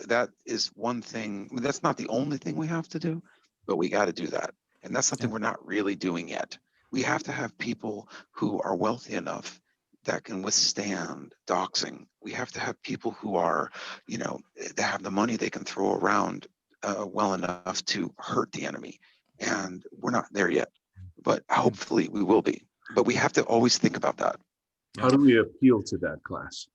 Speaker 2: that is one thing. That's not the only thing we have to do, but we got to do that. And that's something we're not really doing yet. We have to have people who are wealthy enough that can withstand doxing. We have to have people who are, you know, that have the money they can throw around well enough to hurt the enemy. And we're not there yet, but hopefully we will be. But we have to always think about that.
Speaker 1: How do we appeal to that class?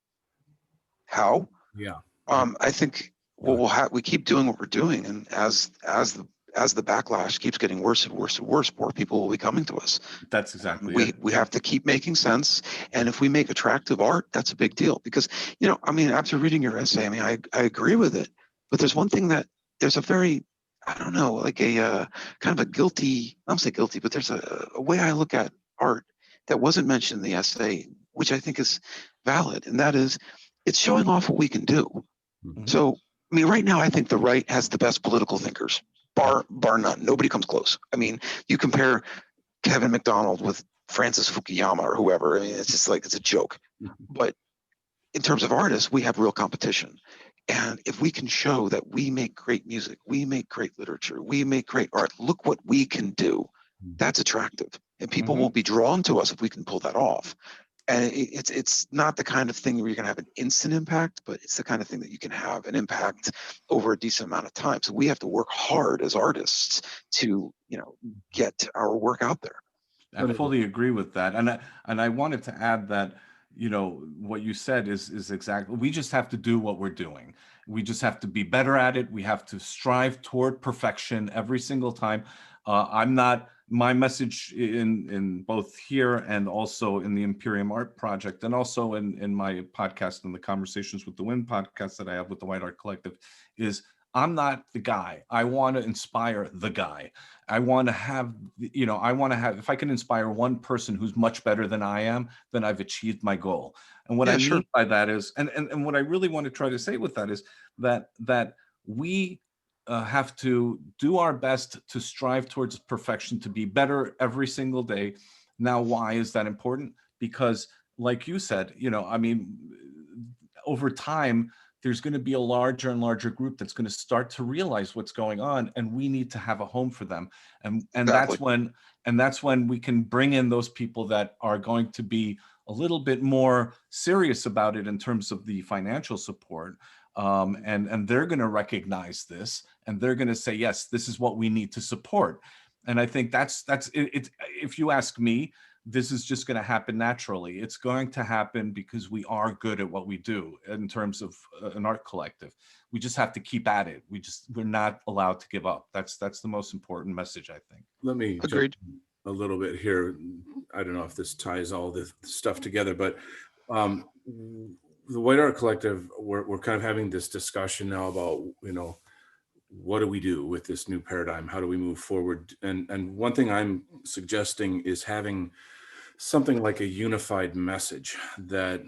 Speaker 2: How?
Speaker 1: Yeah.
Speaker 2: I think we keep doing what we're doing, and as the backlash keeps getting worse and worse and worse, more people will be coming to us.
Speaker 3: That's exactly
Speaker 2: We
Speaker 3: it.
Speaker 2: we have to keep making sense, and if we make attractive art, that's a big deal. Because I mean, after reading your essay, I mean, I agree with it, but there's one thing that there's a very, I don't know, like a kind of a guilty, I don't say guilty, but there's a way I look at art that wasn't mentioned in the essay, which I think is valid, and that is, it's showing off what we can do.
Speaker 3: Mhm.
Speaker 2: So, I mean, right now, I think the right has the best political thinkers, bar none. Nobody comes close. I mean, you compare Kevin McDonald with Francis Fukuyama or whoever. I mean, it's just like, it's a joke. But in terms of artists, we have real competition. And if we can show that we make great music, we make great literature, we make great art, look what we can do, that's attractive. And people will be drawn to us if we can pull that off. And it's not the kind of thing where you're going to have an instant impact, but it's the kind of thing that you can have an impact over a decent amount of time. So we have to work hard as artists to, get our work out there.
Speaker 3: I fully agree with that, and I wanted to add that what you said is exactly. We just have to do what we're doing. We just have to be better at it. We have to strive toward perfection every single time. I'm not. My message in both here and also in the Imperium Art Project, and also in my podcast and the Conversations with the Wind podcast that I have with the White Art Collective, is I'm not the guy. I want to inspire the guy. I want to have, if I can inspire one person who's much better than I am, then I've achieved my goal. And what I mean by that is, and what I really want to try to say with that is that we have to do our best to strive towards perfection, to be better every single day. Now, why is that important? Because like you said, I mean, over time, there's going to be a larger and larger group that's going to start to realize what's going on, and we need to have a home for them. And that's when we can bring in those people that are going to be a little bit more serious about it in terms of the financial support. And they're going to recognize this, and they're going to say, yes, this is what we need to support. And I think that's it. If you ask me, this is just going to happen naturally. It's going to happen because we are good at what we do in terms of an art collective. We just have to keep at it. We're not allowed to give up. That's the most important message, I think.
Speaker 1: Let me jump a little bit here. I don't know if this ties all this stuff together, but the White Art Collective, we're kind of having this discussion now about, what do we do with this new paradigm? How do we move forward? And one thing I'm suggesting is having something like a unified message that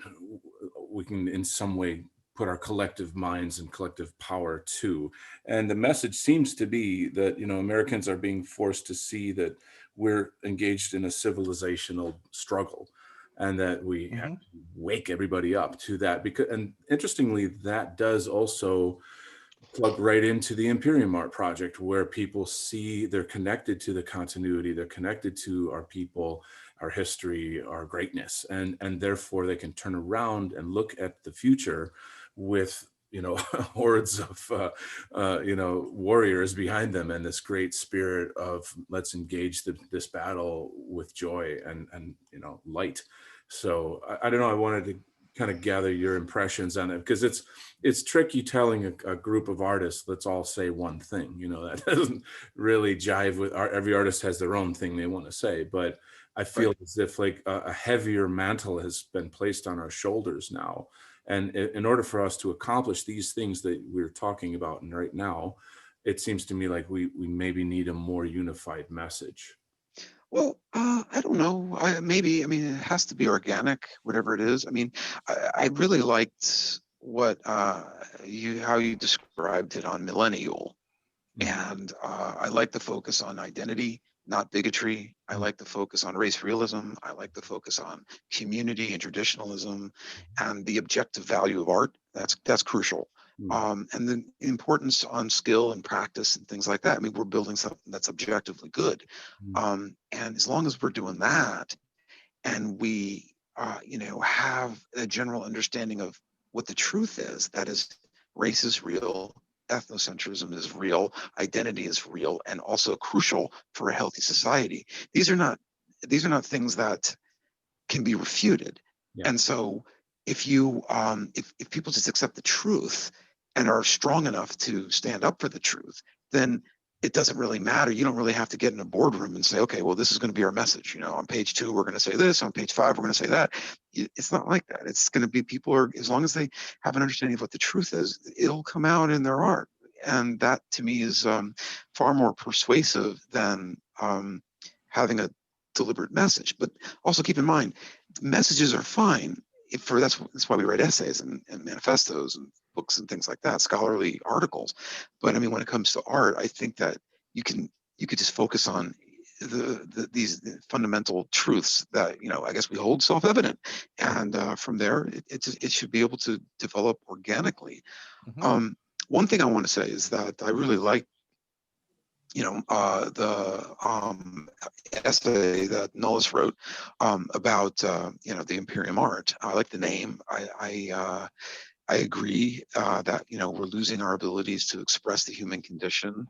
Speaker 1: we can in some way put our collective minds and collective power to. And the message seems to be that, Americans are being forced to see that we're engaged in a civilizational struggle, and that we have to wake everybody up to that. And interestingly, that does also plug right into the Imperium Art Project, where people see they're connected to the continuity, they're connected to our people, our history, our greatness, and therefore they can turn around and look at the future with hordes of warriors behind them, and this great spirit of let's engage this battle with joy and light. So I don't know, I wanted to kind of gather your impressions on it, because it's tricky telling a group of artists, let's all say one thing, that doesn't really jive with every artist has their own thing they want to say. But I feel as if like a heavier mantle has been placed on our shoulders now. And in order for us to accomplish these things that we're talking about right now, it seems to me like we maybe need a more unified message.
Speaker 2: Well, I don't know. Maybe, I mean, it has to be organic, whatever it is. I mean, I really liked what how you described it on Millennial. And I like the focus on identity, not bigotry. I like the focus on race realism. I like the focus on community and traditionalism, and the objective value of art. That's crucial. And the importance on skill and practice and things like that. I mean, we're building something that's objectively good. And as long as we're doing that, and we, have a general understanding of what the truth is, that is, race is real, ethnocentrism is real, identity is real, and also crucial for a healthy society. These are not things that can be refuted.
Speaker 1: Yeah.
Speaker 2: And so if you if people just accept the truth and are strong enough to stand up for the truth, then it doesn't really matter. You don't really have to get in a boardroom and say, okay, well, this is going to be our message. You know, on page 2, we're going to say this. On page 5, we're going to say that. It's not like that. It's going to be, people are, as long as they have an understanding of what the truth is, it'll come out in their art. And that to me is far more persuasive than having a deliberate message. But also keep in mind, messages are fine. That's why we write essays and manifestos and books and things like that, scholarly articles. But I mean, when it comes to art, I think that you could just focus on these fundamental truths that, you know, I guess we hold self-evident, and from there it should be able to develop organically.
Speaker 3: Mhm.
Speaker 2: One thing I want to say is that I really like, you know, the essay that Nullus wrote about, you know, the Imperium Art. I like the name. I agree that, you know, we're losing our abilities to express the human condition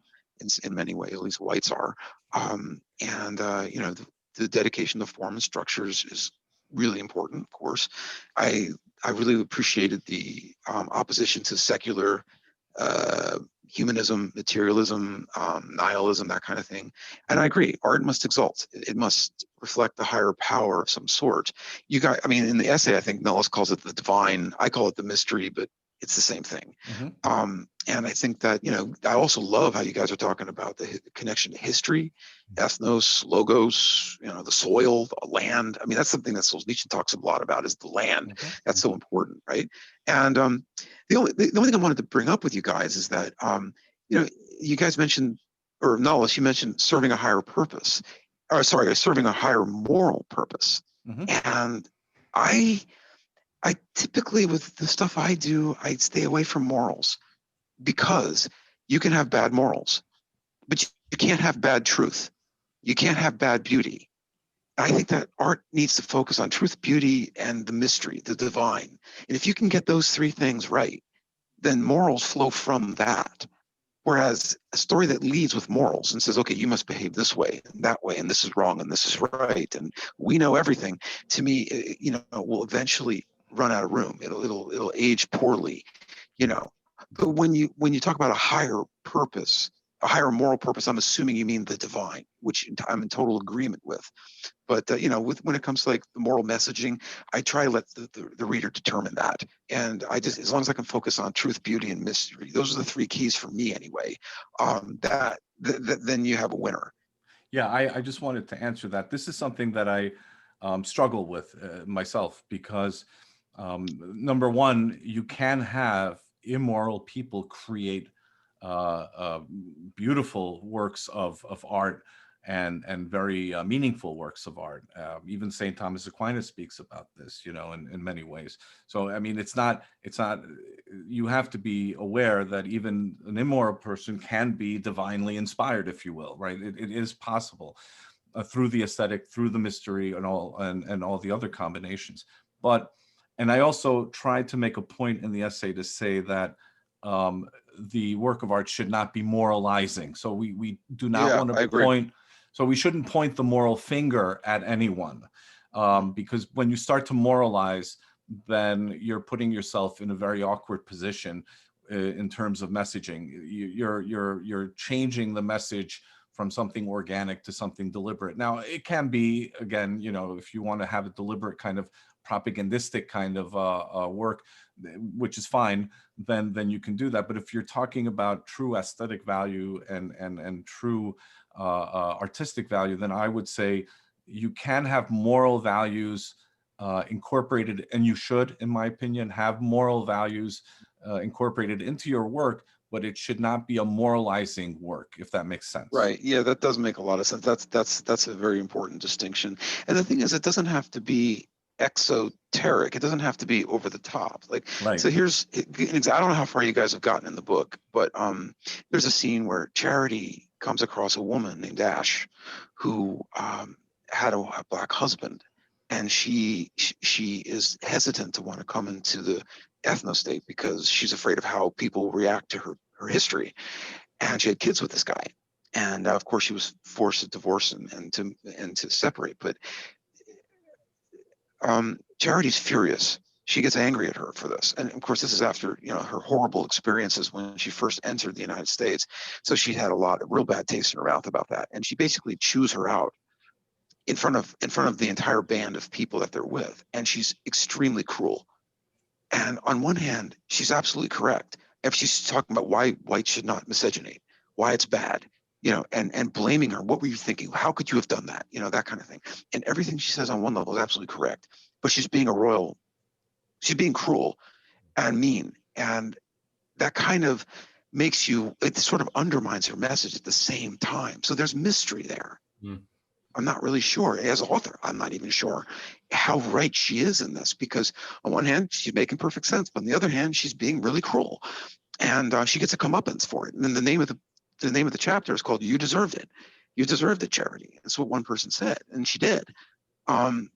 Speaker 2: in many ways. At least whites are, and you know, the dedication to form and structures is really important. Of course, I I really appreciated the opposition to secular humanism, materialism, nihilism, that kind of thing. And I agree, art must exalt. It must reflect the higher power of some sort. You got, I mean, in the essay, I think Nullus calls it the divine. I call it the mystery, but it's the same thing.
Speaker 3: Mhm.
Speaker 2: And I think that, you know, I also love how you guys are talking about the connection to history, ethnos, logos, you know, the soil, the land. I mean, that's something that Solzhenitsyn talks a lot about, is the land.
Speaker 3: Mhm.
Speaker 2: That's so important, right? And the only thing I wanted to bring up with you guys is that, you know, you guys mentioned, or Nullus, you mentioned serving a higher purpose, or sorry, serving a higher moral purpose.
Speaker 3: Mhm.
Speaker 2: And I, I typically, with the stuff I do, I stay away from morals, because you can have bad morals, but you can't have bad truth. You can't have bad beauty. I think that art needs to focus on truth, beauty, and the mystery, the divine. And if you can get those 3 things right, then morals flow from that. Whereas a story that leads with morals and says, okay, you must behave this way and that way, and this is wrong and this is right, and we know everything, to me, you know, will eventually run out of room. It'll age poorly, you know. But when you talk about a higher purpose, a higher moral purpose, I'm assuming you mean the divine, which I'm in total agreement with. But you know, when it comes to like the moral messaging, I try to let the reader determine that. And I just, as long as I can focus on truth, beauty, and mystery, those are the 3 keys for me anyway. Then you have a winner.
Speaker 3: Yeah, I just wanted to answer that. This is something that I struggle with myself, because number one, you can have immoral people create beautiful works of art, and very meaningful works of art. Even St. Thomas Aquinas speaks about this, you know, in many ways. So I mean, it's not. You have to be aware that even an immoral person can be divinely inspired, if you will, right? It is possible through the aesthetic, through the mystery, and all the other combinations. But, and I also tried to make a point in the essay to say that the work of art should not be moralizing. So we do not
Speaker 2: Yeah,
Speaker 3: want
Speaker 2: I
Speaker 3: to
Speaker 2: agree.
Speaker 3: point. So we shouldn't point the moral finger at anyone, because when you start to moralize, then you're putting yourself in a very awkward position in terms of messaging. You're changing the message from something organic to something deliberate. Now, it can be, again, you know, if you want to have a deliberate kind of propagandistic kind of work, which is fine, then you can do that. But if you're talking about true aesthetic value and true artistic value, then I would say you can have moral values incorporated, and you should, in my opinion, have moral values incorporated into your work, but it should not be a moralizing work, if that makes sense.
Speaker 2: Right. Yeah, that does make a lot of sense. That's a very important distinction. And the thing is, it doesn't have to be exoteric. It doesn't have to be over the top. Like,
Speaker 3: Right.
Speaker 2: so here's, I don't know how far you guys have gotten in the book, but there's a scene where Charity comes across a woman named Ash, who had a black husband, and she is hesitant to want to come into the ethno state because she's afraid of how people react to her history. And she had kids with this guy, and of course she was forced to divorce him and to separate. But Charity's furious. She gets angry at her for this. And of course, this is after, her horrible experiences when she first entered the United States. So she had a lot of real bad taste in her mouth about that. And she basically chews her out in front of the entire band of people that they're with. And she's extremely cruel. And on one hand, she's absolutely correct. If she's talking about why whites should not miscegenate, why it's bad, and blaming her. What were you thinking? How could you have done that? That kind of thing. And everything she says on one level is absolutely correct. But she's being cruel and mean. And that kind of it sort of undermines her message at the same time. So there's mystery there.
Speaker 1: Mm.
Speaker 2: I'm not really sure. As an author, I'm not even sure how right she is in this, because on one hand, she's making perfect sense, but on the other hand, she's being really cruel. And she gets a comeuppance for it. And then the name of the chapter is called "You Deserved It." You deserved it, Charity. That's what one person said, and she did. And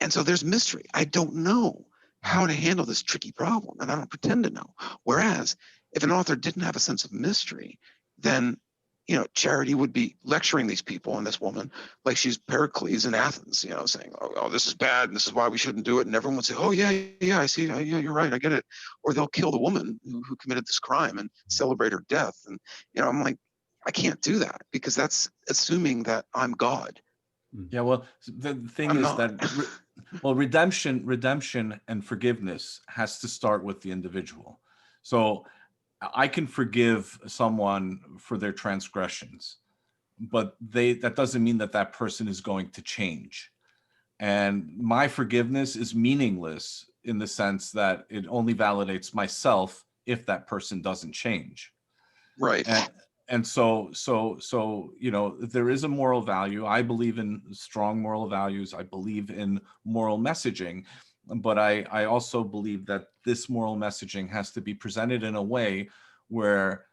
Speaker 2: so there's mystery. I don't know how to handle this tricky problem, and I don't pretend to know. Whereas if an author didn't have a sense of mystery, then Charity would be lecturing these people and this woman like she's Pericles in Athens, saying, oh, this is bad and this is why we shouldn't do it. And everyone would say, oh, yeah, I see. Yeah, you're right. I get it. Or they'll kill the woman who committed this crime and celebrate her death. And, I'm like, I can't do that, because that's assuming that I'm God.
Speaker 3: Yeah, well, the thing
Speaker 2: I'm
Speaker 3: is
Speaker 2: not.
Speaker 3: that, redemption and forgiveness has to start with the individual. So I can forgive someone for their transgressions, but that doesn't mean that person is going to change. And my forgiveness is meaningless in the sense that it only validates myself if that person doesn't change.
Speaker 2: Right.
Speaker 3: And so, there is a moral value. I believe in strong moral values. I believe in moral messaging. But I also believe that this moral messaging has to be presented in a way where,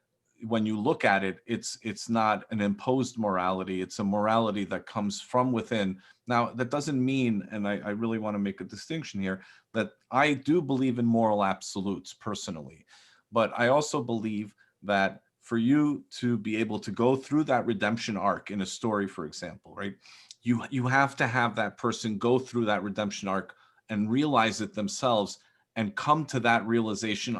Speaker 3: when you look at it, it's not an imposed morality. It's a morality that comes from within. Now, that doesn't mean, and I really want to make a distinction here, that I do believe in moral absolutes personally. But I also believe that for you to be able to go through that redemption arc in a story, for example, right, you have to have that person go through that redemption arc and realize it themselves and come to that realization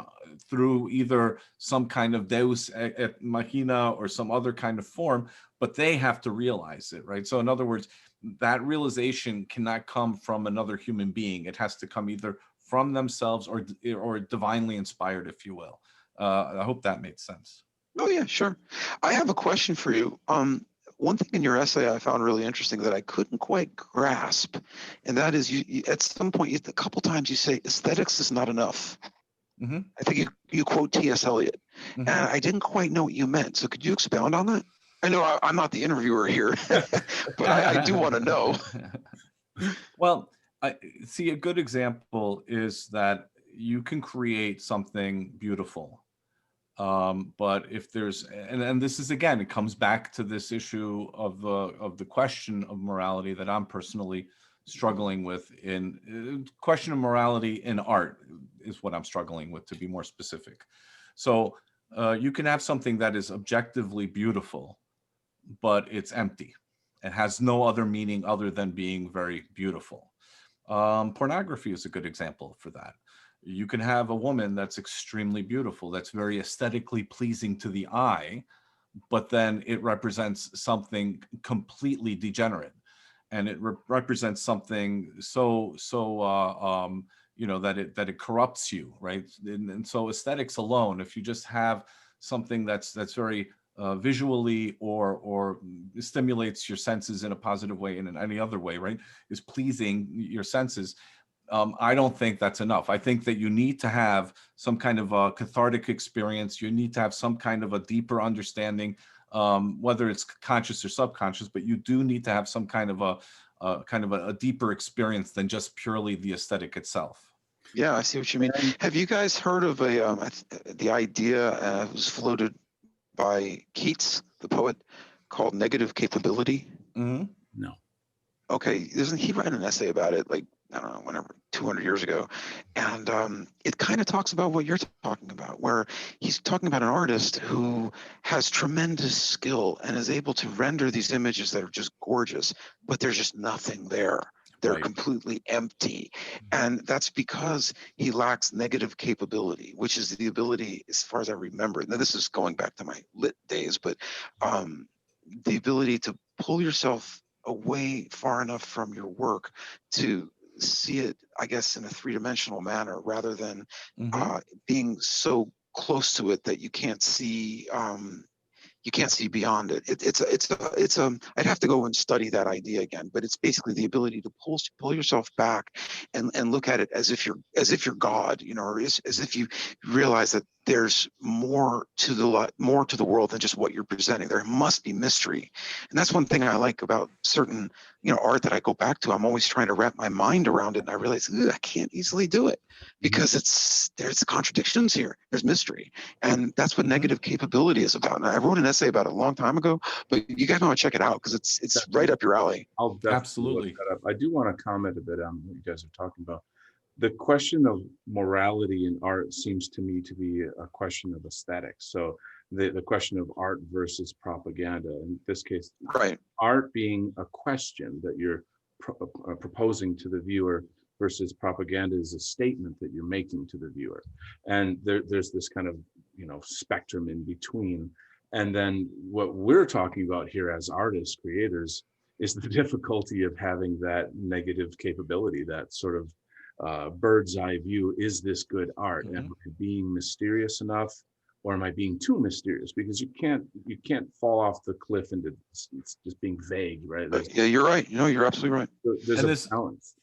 Speaker 3: through either some kind of deus ex machina or some other kind of form, but they have to realize it, right? So in other words, that realization cannot come from another human being. It has to come either from themselves or divinely inspired, if you will. I hope that made sense.
Speaker 2: Oh, yeah, sure. I have a question for you. One thing in your essay I found really interesting that I couldn't quite grasp, and that is you at some point, a couple times you say aesthetics is not enough.
Speaker 3: Mm-hmm.
Speaker 2: I think you quote T.S. Eliot,
Speaker 3: Mm-hmm.
Speaker 2: and I didn't quite know what you meant. So could you expound on that? I know I'm not the interviewer here, but I do want to know.
Speaker 3: Well, I see a good example is that you can create something beautiful. But if there's, and this is, again, it comes back to this issue of the question of morality that I'm personally struggling with. In question of morality in art is what I'm struggling with, to be more specific. So you can have something that is objectively beautiful, but it's empty. It has no other meaning other than being very beautiful. Pornography is a good example for that. You can have a woman that's extremely beautiful, that's very aesthetically pleasing to the eye, but then it represents something completely degenerate, and it represents something so that it corrupts you, right? And so aesthetics alone, if you just have something that's very visually or stimulates your senses in a positive way and in any other way, right, is pleasing your senses. I don't think that's enough. I think that you need to have some kind of a cathartic experience. You need to have some kind of a deeper understanding, whether it's conscious or subconscious, but you do need to have some kind of a deeper experience than just purely the aesthetic itself.
Speaker 2: Yeah, I see what you mean. Have you guys heard of the idea was floated by Keats, the poet, called negative capability?
Speaker 3: Mm-hmm.
Speaker 1: No.
Speaker 2: Okay, doesn't he write an essay about it, like, I don't know, whenever, 200 years ago? And it kind of talks about what you're talking about, where he's talking about an artist who has tremendous skill and is able to render these images that are just gorgeous, but there's just nothing there. They're
Speaker 3: Right.
Speaker 2: completely empty. And that's because he lacks negative capability, which is the ability, as far as I remember, now this is going back to my lit days, but the ability to pull yourself away far enough from your work to see it, I guess, in a three-dimensional manner, rather than
Speaker 3: Hmm.
Speaker 2: being so close to it that you can't see beyond it. It's a. I'd have to go and study that idea again, but it's basically the ability to pull yourself back and look at it as if you're God, or as if you realize that there's more to the world than just what you're presenting. There must be mystery, and that's one thing I like about certain art that I go back to. I'm always trying to wrap my mind around it, and I realize I can't easily do it because there's contradictions here. There's mystery. And that's what
Speaker 3: Hmm.
Speaker 2: negative capability is about. And I wrote an essay about it a long time ago, but you guys want to check it out because it's right up your alley.
Speaker 1: I'll definitely look
Speaker 3: Absolutely.
Speaker 1: that up. I do want to comment a bit on what you guys are talking about. The question of morality in art seems to me to be a question of aesthetics. So the question of art versus propaganda, in this case,
Speaker 2: Right.
Speaker 1: art being a question that you're proposing to the viewer versus propaganda is a statement that you're making to the viewer. And there's this kind of, spectrum in between. And then what we're talking about here as artists, creators, is the difficulty of having that negative capability, that sort of bird's eye view. Is this good art? Am
Speaker 3: Hmm.
Speaker 1: I being mysterious enough, or am I being too mysterious? Because you can't fall off the cliff into it's just being vague, right?
Speaker 2: Yeah, you're right. You're absolutely right.
Speaker 1: There's
Speaker 3: And
Speaker 1: a
Speaker 3: this,
Speaker 1: balance.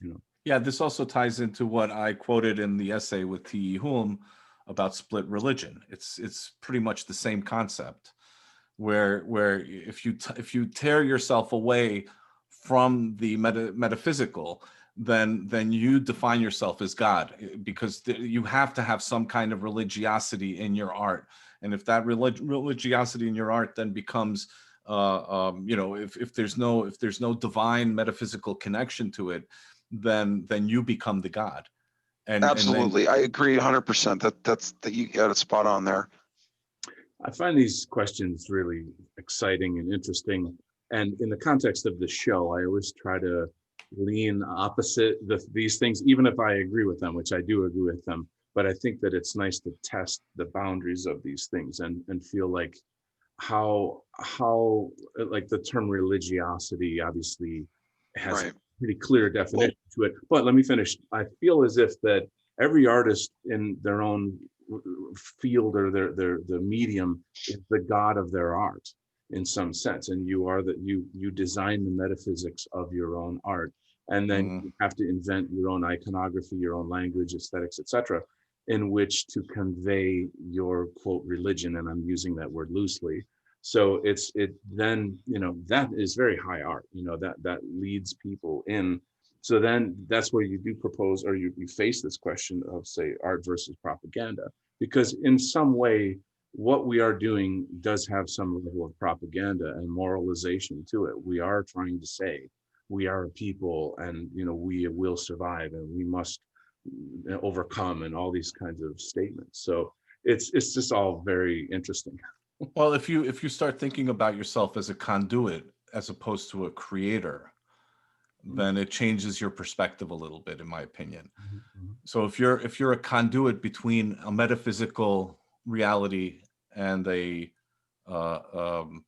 Speaker 3: yeah, this also ties into what I quoted in the essay with T.E. Hulme about split religion. It's pretty much the same concept, where if you tear yourself away from the metaphysical, then you define yourself as God, because you have to have some kind of religiosity in your art. And if that religiosity in your art then becomes if there's no divine metaphysical connection to it, then you become the God. And then
Speaker 2: Absolutely. I agree 100%. That you got it spot on there.
Speaker 1: I find these questions really exciting and interesting. And in the context of the show, I always try to lean opposite these things, even if I agree with them, which I do agree with them. But I think that it's nice to test the boundaries of these things and feel like how like the term religiosity obviously has a
Speaker 2: Right.
Speaker 1: pretty clear definition to it. But let me finish. I feel as if that every artist in their own field or the medium is the god of their art in some sense, and you design the metaphysics of your own art, and then
Speaker 3: mm,
Speaker 1: you have to invent your own iconography, your own language, aesthetics, etc., in which to convey your quote religion, and I'm using that word loosely. So it then that is very high art, that leads people in. So then that's where you do propose, or you face this question of, say, art versus propaganda, because in some way what we are doing does have some level of propaganda and moralization to it. We are trying to say we are a people, and we will survive, and we must overcome, and all these kinds of statements. So it's just all very interesting.
Speaker 3: well, if you start thinking about yourself as a conduit as opposed to a creator, then it changes your perspective a little bit, in my opinion. So if you're a conduit between a metaphysical reality and a uh, um,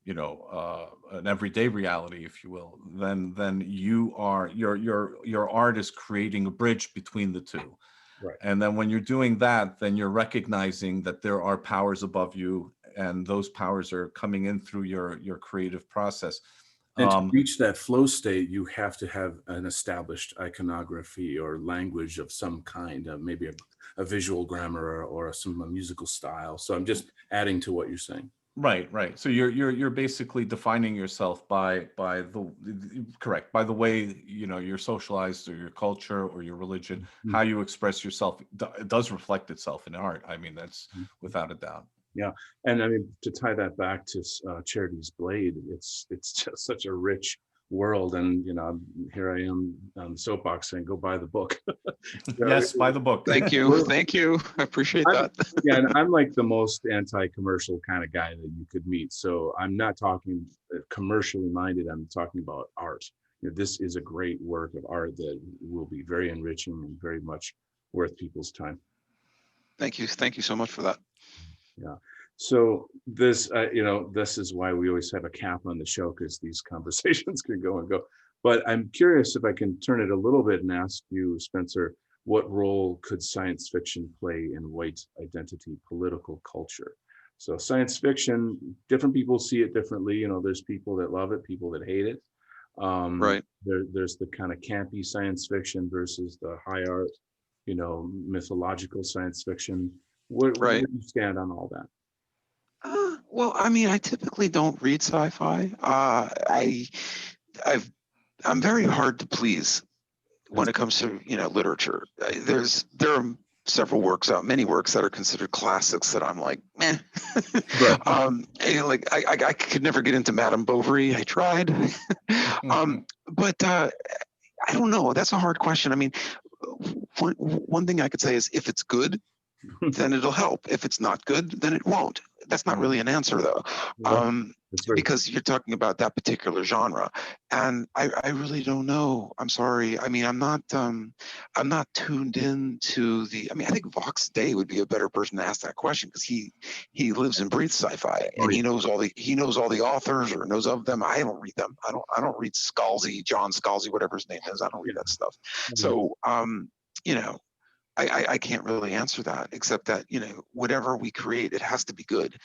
Speaker 3: an everyday reality, if you will, then your art is creating a bridge between the two.
Speaker 1: Right.
Speaker 3: And then when you're doing that, then you're recognizing that there are powers above you, and those powers are coming in through your creative process.
Speaker 1: And to
Speaker 3: Um,
Speaker 1: reach that flow state, you have to have an established iconography or language of some kind, maybe a visual grammar, or some musical style. So I'm just adding to what you're saying.
Speaker 3: Right, right. So you're basically defining yourself by the correct, by the way, you're socialized, or your culture or your religion,
Speaker 1: Mhm.
Speaker 3: how you express yourself. It does reflect itself in art. I mean, that's
Speaker 1: Mhm.
Speaker 3: without a doubt.
Speaker 1: Yeah, and I mean, to tie that back to Charity's Blade, it's just such a rich world, and here I am on the soapbox saying, go buy the book. So,
Speaker 3: Yes, by the book.
Speaker 2: Thank you.
Speaker 1: we're
Speaker 2: Thank you. I appreciate
Speaker 1: I'm,
Speaker 2: that.
Speaker 1: yeah, and I'm like the most anti-commercial kind of guy that you could meet. So I'm not talking commercially minded. I'm talking about art. this is a great work of art that will be very enriching and very much worth people's time.
Speaker 2: Thank you. Thank you so much for that.
Speaker 1: Yeah. So this, this is why we always have a cap on the show, because these conversations can go and go. But I'm curious if I can turn it a little bit and ask you, Spencer, what role could science fiction play in white identity political culture? So science fiction, different people see it differently. There's people that love it, people that hate it.
Speaker 2: Right.
Speaker 1: There's the kind of campy science fiction versus the high art, mythological science fiction. Where do
Speaker 2: Right.
Speaker 1: you stand on all that?
Speaker 2: Well, I mean, I typically don't read sci-fi. I'm very hard to please when it comes to literature. There are many works that are considered classics that I'm like, meh.
Speaker 1: Right.
Speaker 2: Like I could never get into Madame Bovary. I tried, but I don't know. That's a hard question. I mean, one thing I could say is if it's good, then it'll help. If it's not good, then it won't. That's not really an answer, though, because you're talking about that particular genre, and I really don't know. I'm sorry. I mean, I'm not tuned in to the. I mean, I think Vox Day would be a better person to ask that question, because he lives and breathes sci-fi, and he knows all the authors, or knows of them. I don't read them. I don't read John Scalzi, whatever his name is. I don't read that stuff. So I can't really answer that, except that, whatever we create, it has to be good.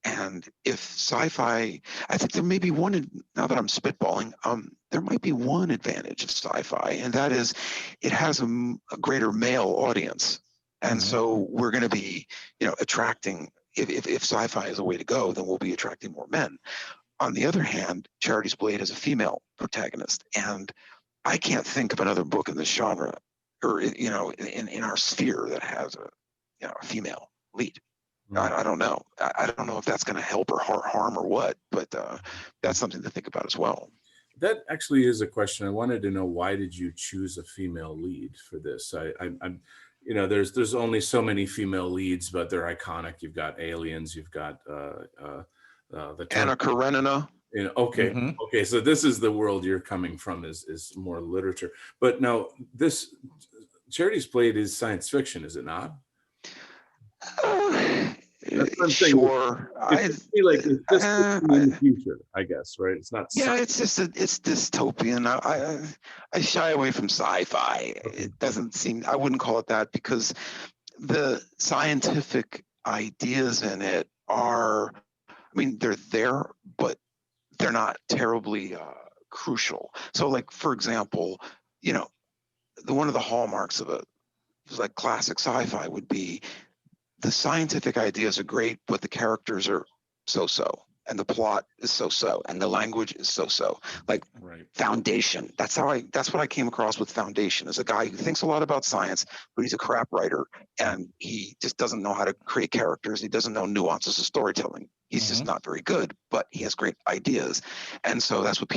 Speaker 2: And if sci-fi, I think there may be one, now that I'm spitballing, there might be one advantage of sci-fi, and that is it has a greater male audience. And so we're going to be, attracting, if sci-fi is a way to go, then we'll be attracting more men. On the other hand, Charity's Blade has a female protagonist, and I can't think of another book in this genre, or in our sphere, that has a female lead. I don't know. I don't know if that's going to help or harm or what, but that's something to think about as well.
Speaker 1: That actually is a question. I wanted to know, why did you choose a female lead for this? I'm there's only so many female leads, but they're iconic. You've got Aliens, you've got the
Speaker 2: Anna Karenina.
Speaker 1: Okay, so this is the world you're coming from, is more literature. But now, this Charity's Blade is science fiction, is it not? That's what I'm saying.
Speaker 2: Sure.
Speaker 1: It's just in the future, I guess, right? It's not.
Speaker 2: Yeah, it's dystopian. I shy away from sci-fi. It doesn't seem. I wouldn't call it that, because the scientific ideas in it are. I mean, they're there, but they're not terribly crucial. So, like, for example, one of the hallmarks of like classic sci-fi would be the scientific ideas are great, but the characters are so-so, and the plot is so-so, and the language is so-so. Like Foundation. That's what I came across with Foundation, as a guy who thinks a lot about science, but he's a crap writer, and he just doesn't know how to create characters. He doesn't know nuances of storytelling. He's just not very good, but he has great ideas. And so that's what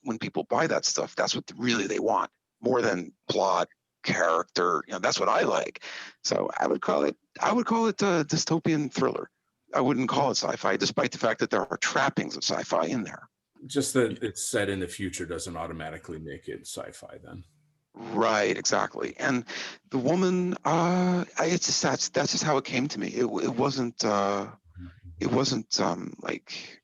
Speaker 2: when people buy that stuff, that's what really they want, more than plot, character. That's what I like. So I would call it a dystopian thriller. I wouldn't call it sci-fi, despite the fact that there are trappings of sci-fi in there.
Speaker 1: Just that it's set in the future doesn't automatically make it sci-fi then.
Speaker 2: Right, exactly. And the woman, it's just that's just how it came to me. It wasn't like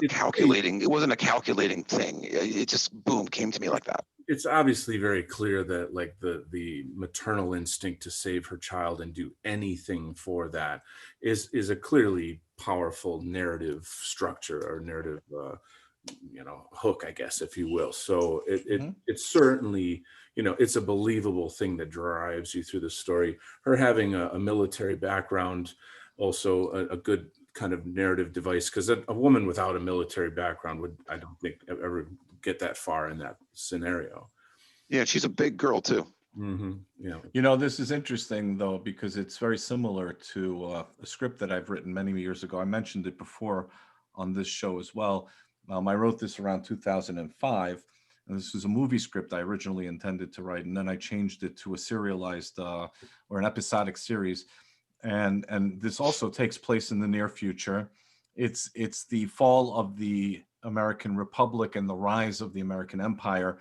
Speaker 2: calculating. It wasn't a calculating thing. It just boom came to me like that.
Speaker 1: It's obviously very clear that, like, the maternal instinct to save her child and do anything for that is a clearly powerful narrative structure, or narrative hook, I guess, if you will. So it's certainly, it's a believable thing that drives you through the story. Her having a military background, also a good kind of narrative device, because a woman without a military background would, I don't think, ever get that far in that scenario.
Speaker 2: Yeah, she's a big girl too.
Speaker 1: Yeah.
Speaker 3: This is interesting, though, because it's very similar to a script that I've written many years ago. I mentioned it before on this show as well. I wrote this around 2005, and this was a movie script I originally intended to write, and then I changed it to a serialized or an episodic series. And this also takes place in the near future. It's the fall of the American Republic and the rise of the American Empire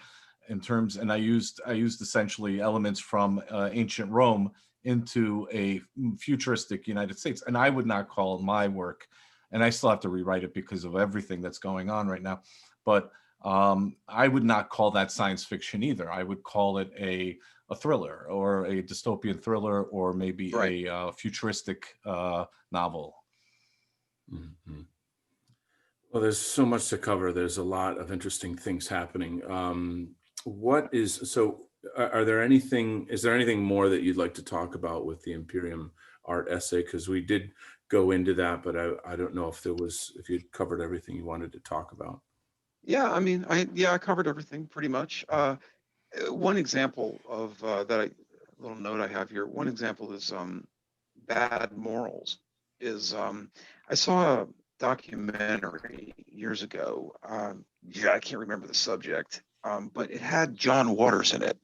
Speaker 3: in terms, and I used essentially elements from ancient Rome into a futuristic United States. And I would not call my work, and I still have to rewrite it because of everything that's going on right now, but I would not call that science fiction either. I would call it a thriller or a dystopian thriller, or maybe
Speaker 2: Right.
Speaker 3: a futuristic novel.
Speaker 1: Mhm. Well, there's so much to cover. There's a lot of interesting things happening. Are there anything, is there anything more that you'd like to talk about with the Imperium Art essay? Because we did go into that, but I don't know if you'd covered everything you wanted to talk about.
Speaker 2: Yeah, I mean, I covered everything pretty much. One example of little note I have here. One example is bad morals. Is I saw a documentary years ago. Yeah, I can't remember the subject, but it had John Waters in it,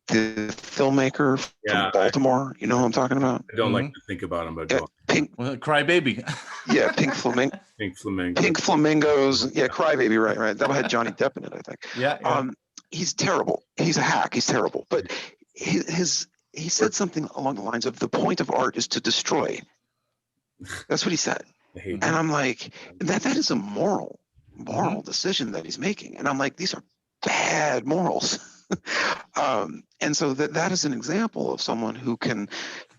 Speaker 2: the filmmaker from
Speaker 1: Yeah,
Speaker 2: Baltimore. You know what I'm talking about?
Speaker 1: I don't like
Speaker 3: Mhm.
Speaker 1: to think about them, but
Speaker 2: Yeah,
Speaker 1: go on.
Speaker 2: Pink,
Speaker 3: Well, Crybaby.
Speaker 2: yeah, Pink Flamingo.
Speaker 1: Pink Flamingo.
Speaker 2: Pink Flamingos, yeah, Crybaby, right. That had Johnny Depp in it, I think.
Speaker 3: Yeah, yeah.
Speaker 2: He's terrible. He's a hack. He's terrible. But he said something along the lines of, the point of art is to destroy. That's what he said.
Speaker 1: I hate
Speaker 2: And
Speaker 1: that.
Speaker 2: I'm like, that is a moral
Speaker 3: Mhm.
Speaker 2: decision that he's making. And I'm like, these are bad morals. And so that is an example of someone who can,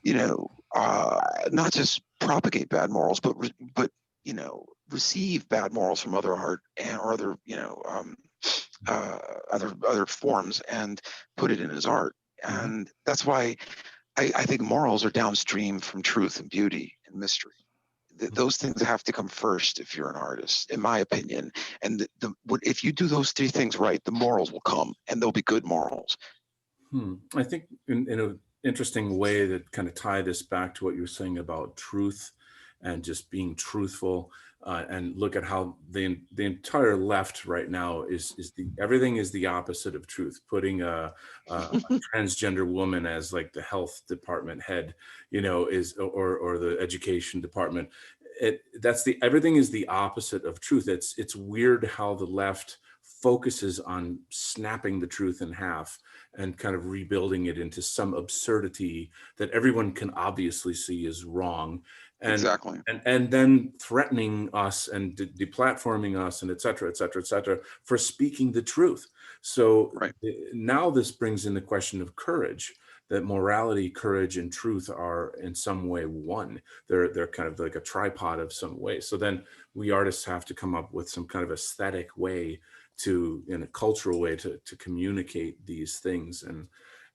Speaker 2: not just propagate bad morals, but receive bad morals from other art or other, other forms, and put it in his art.
Speaker 3: Mhm.
Speaker 2: And that's why I think morals are downstream from truth and beauty and mystery. Those things have to come first if you're an artist, in my opinion. And if you do those three things right, the morals will come, and they'll be good morals.
Speaker 1: I think in an interesting way that kind of tie this back to what you were saying about truth and just being truthful, and look at how the entire left right now is everything is the opposite of truth. Putting a transgender woman as like the health department head, or the education department. Everything is the opposite of truth. It's weird how the left focuses on snapping the truth in half and kind of rebuilding it into some absurdity that everyone can obviously see is wrong, and
Speaker 2: Exactly.
Speaker 1: and then threatening us and deplatforming us, and et cetera, et cetera, et cetera, for speaking the truth. So
Speaker 2: Right.
Speaker 1: now this brings in the question of courage, that morality, courage, and truth are in some way one. They're kind of like a tripod of some way. So then we artists have to come up with some kind of aesthetic way in a cultural way to communicate these things. And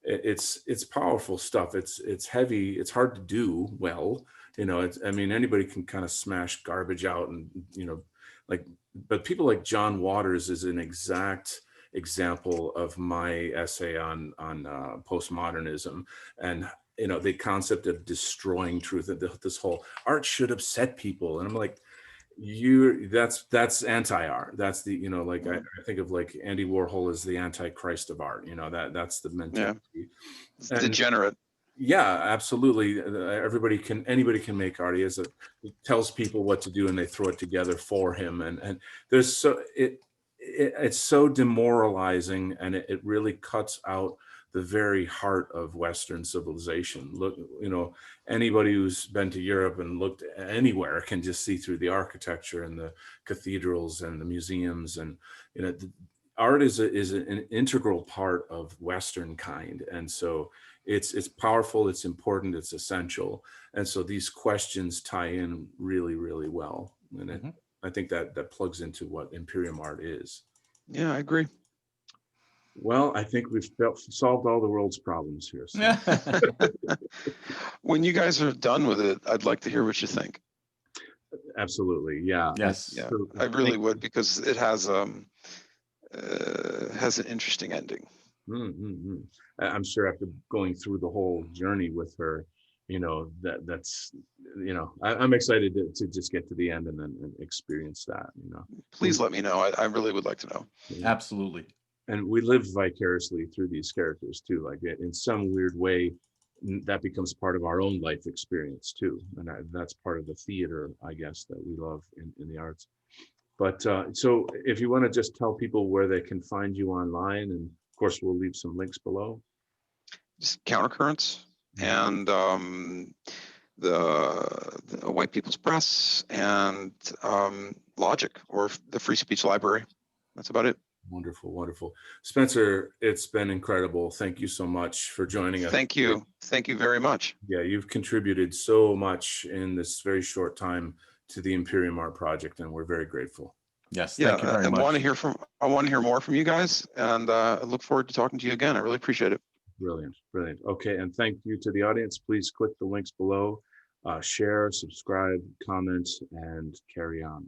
Speaker 1: it's powerful stuff. It's heavy. It's hard to do well. I mean, anybody can kind of smash garbage out, and like, but people like John Waters is an exact example of my essay on postmodernism, and the concept of destroying truth, and this whole art should upset people. And I'm like, that's anti-art. That's I think of like Andy Warhol as the antichrist of art. That's the mentality.
Speaker 2: It's
Speaker 1: And
Speaker 2: degenerate.
Speaker 1: yeah, absolutely. Anybody can make art. He tells people what to do, and they throw it together for him. And there's it's so demoralizing, and it really cuts out the very heart of Western civilization. Look, anybody who's been to Europe and looked anywhere can just see through the architecture and the cathedrals and the museums. And art is an integral part of Western kind, and so it's powerful, it's important, it's essential. And so these questions tie in really, really well. And I think that plugs into what Imperium Art is.
Speaker 2: Yeah, I agree.
Speaker 1: Well, I think we've solved all the world's problems here. So.
Speaker 2: When you guys are done with it, I'd like to hear what you think.
Speaker 1: Absolutely, yeah.
Speaker 3: Yes.
Speaker 2: Yeah, I really would, because it has an interesting ending.
Speaker 1: Mm-hmm. I'm sure after going through the whole journey with her, that's I'm excited to just get to the end and then experience that.
Speaker 2: Please let me know. I really would like to know.
Speaker 3: Absolutely.
Speaker 1: And we live vicariously through these characters too. Like, in some weird way, that becomes part of our own life experience too. And that's part of the theater, I guess, that we love in the arts. But so if you want to just tell people where they can find you online, and of course we'll leave some links below.
Speaker 2: Just Countercurrents and the White People's Press and Logic or the Free Speech Library. That's about it.
Speaker 1: Wonderful, wonderful. Spencer, it's been incredible. Thank you so much for joining us.
Speaker 2: Thank you. Thank you very much.
Speaker 1: Yeah, you've contributed so much in this very short time to the Imperium Art project, and we're very grateful.
Speaker 3: Yes,
Speaker 2: Yeah,
Speaker 3: thank you very
Speaker 2: I
Speaker 3: much.
Speaker 2: I want to hear more from you guys, and I look forward to talking to you again. I really appreciate it.
Speaker 1: Brilliant, brilliant. Okay, and thank you to the audience. Please click the links below, share, subscribe, comment, and carry on.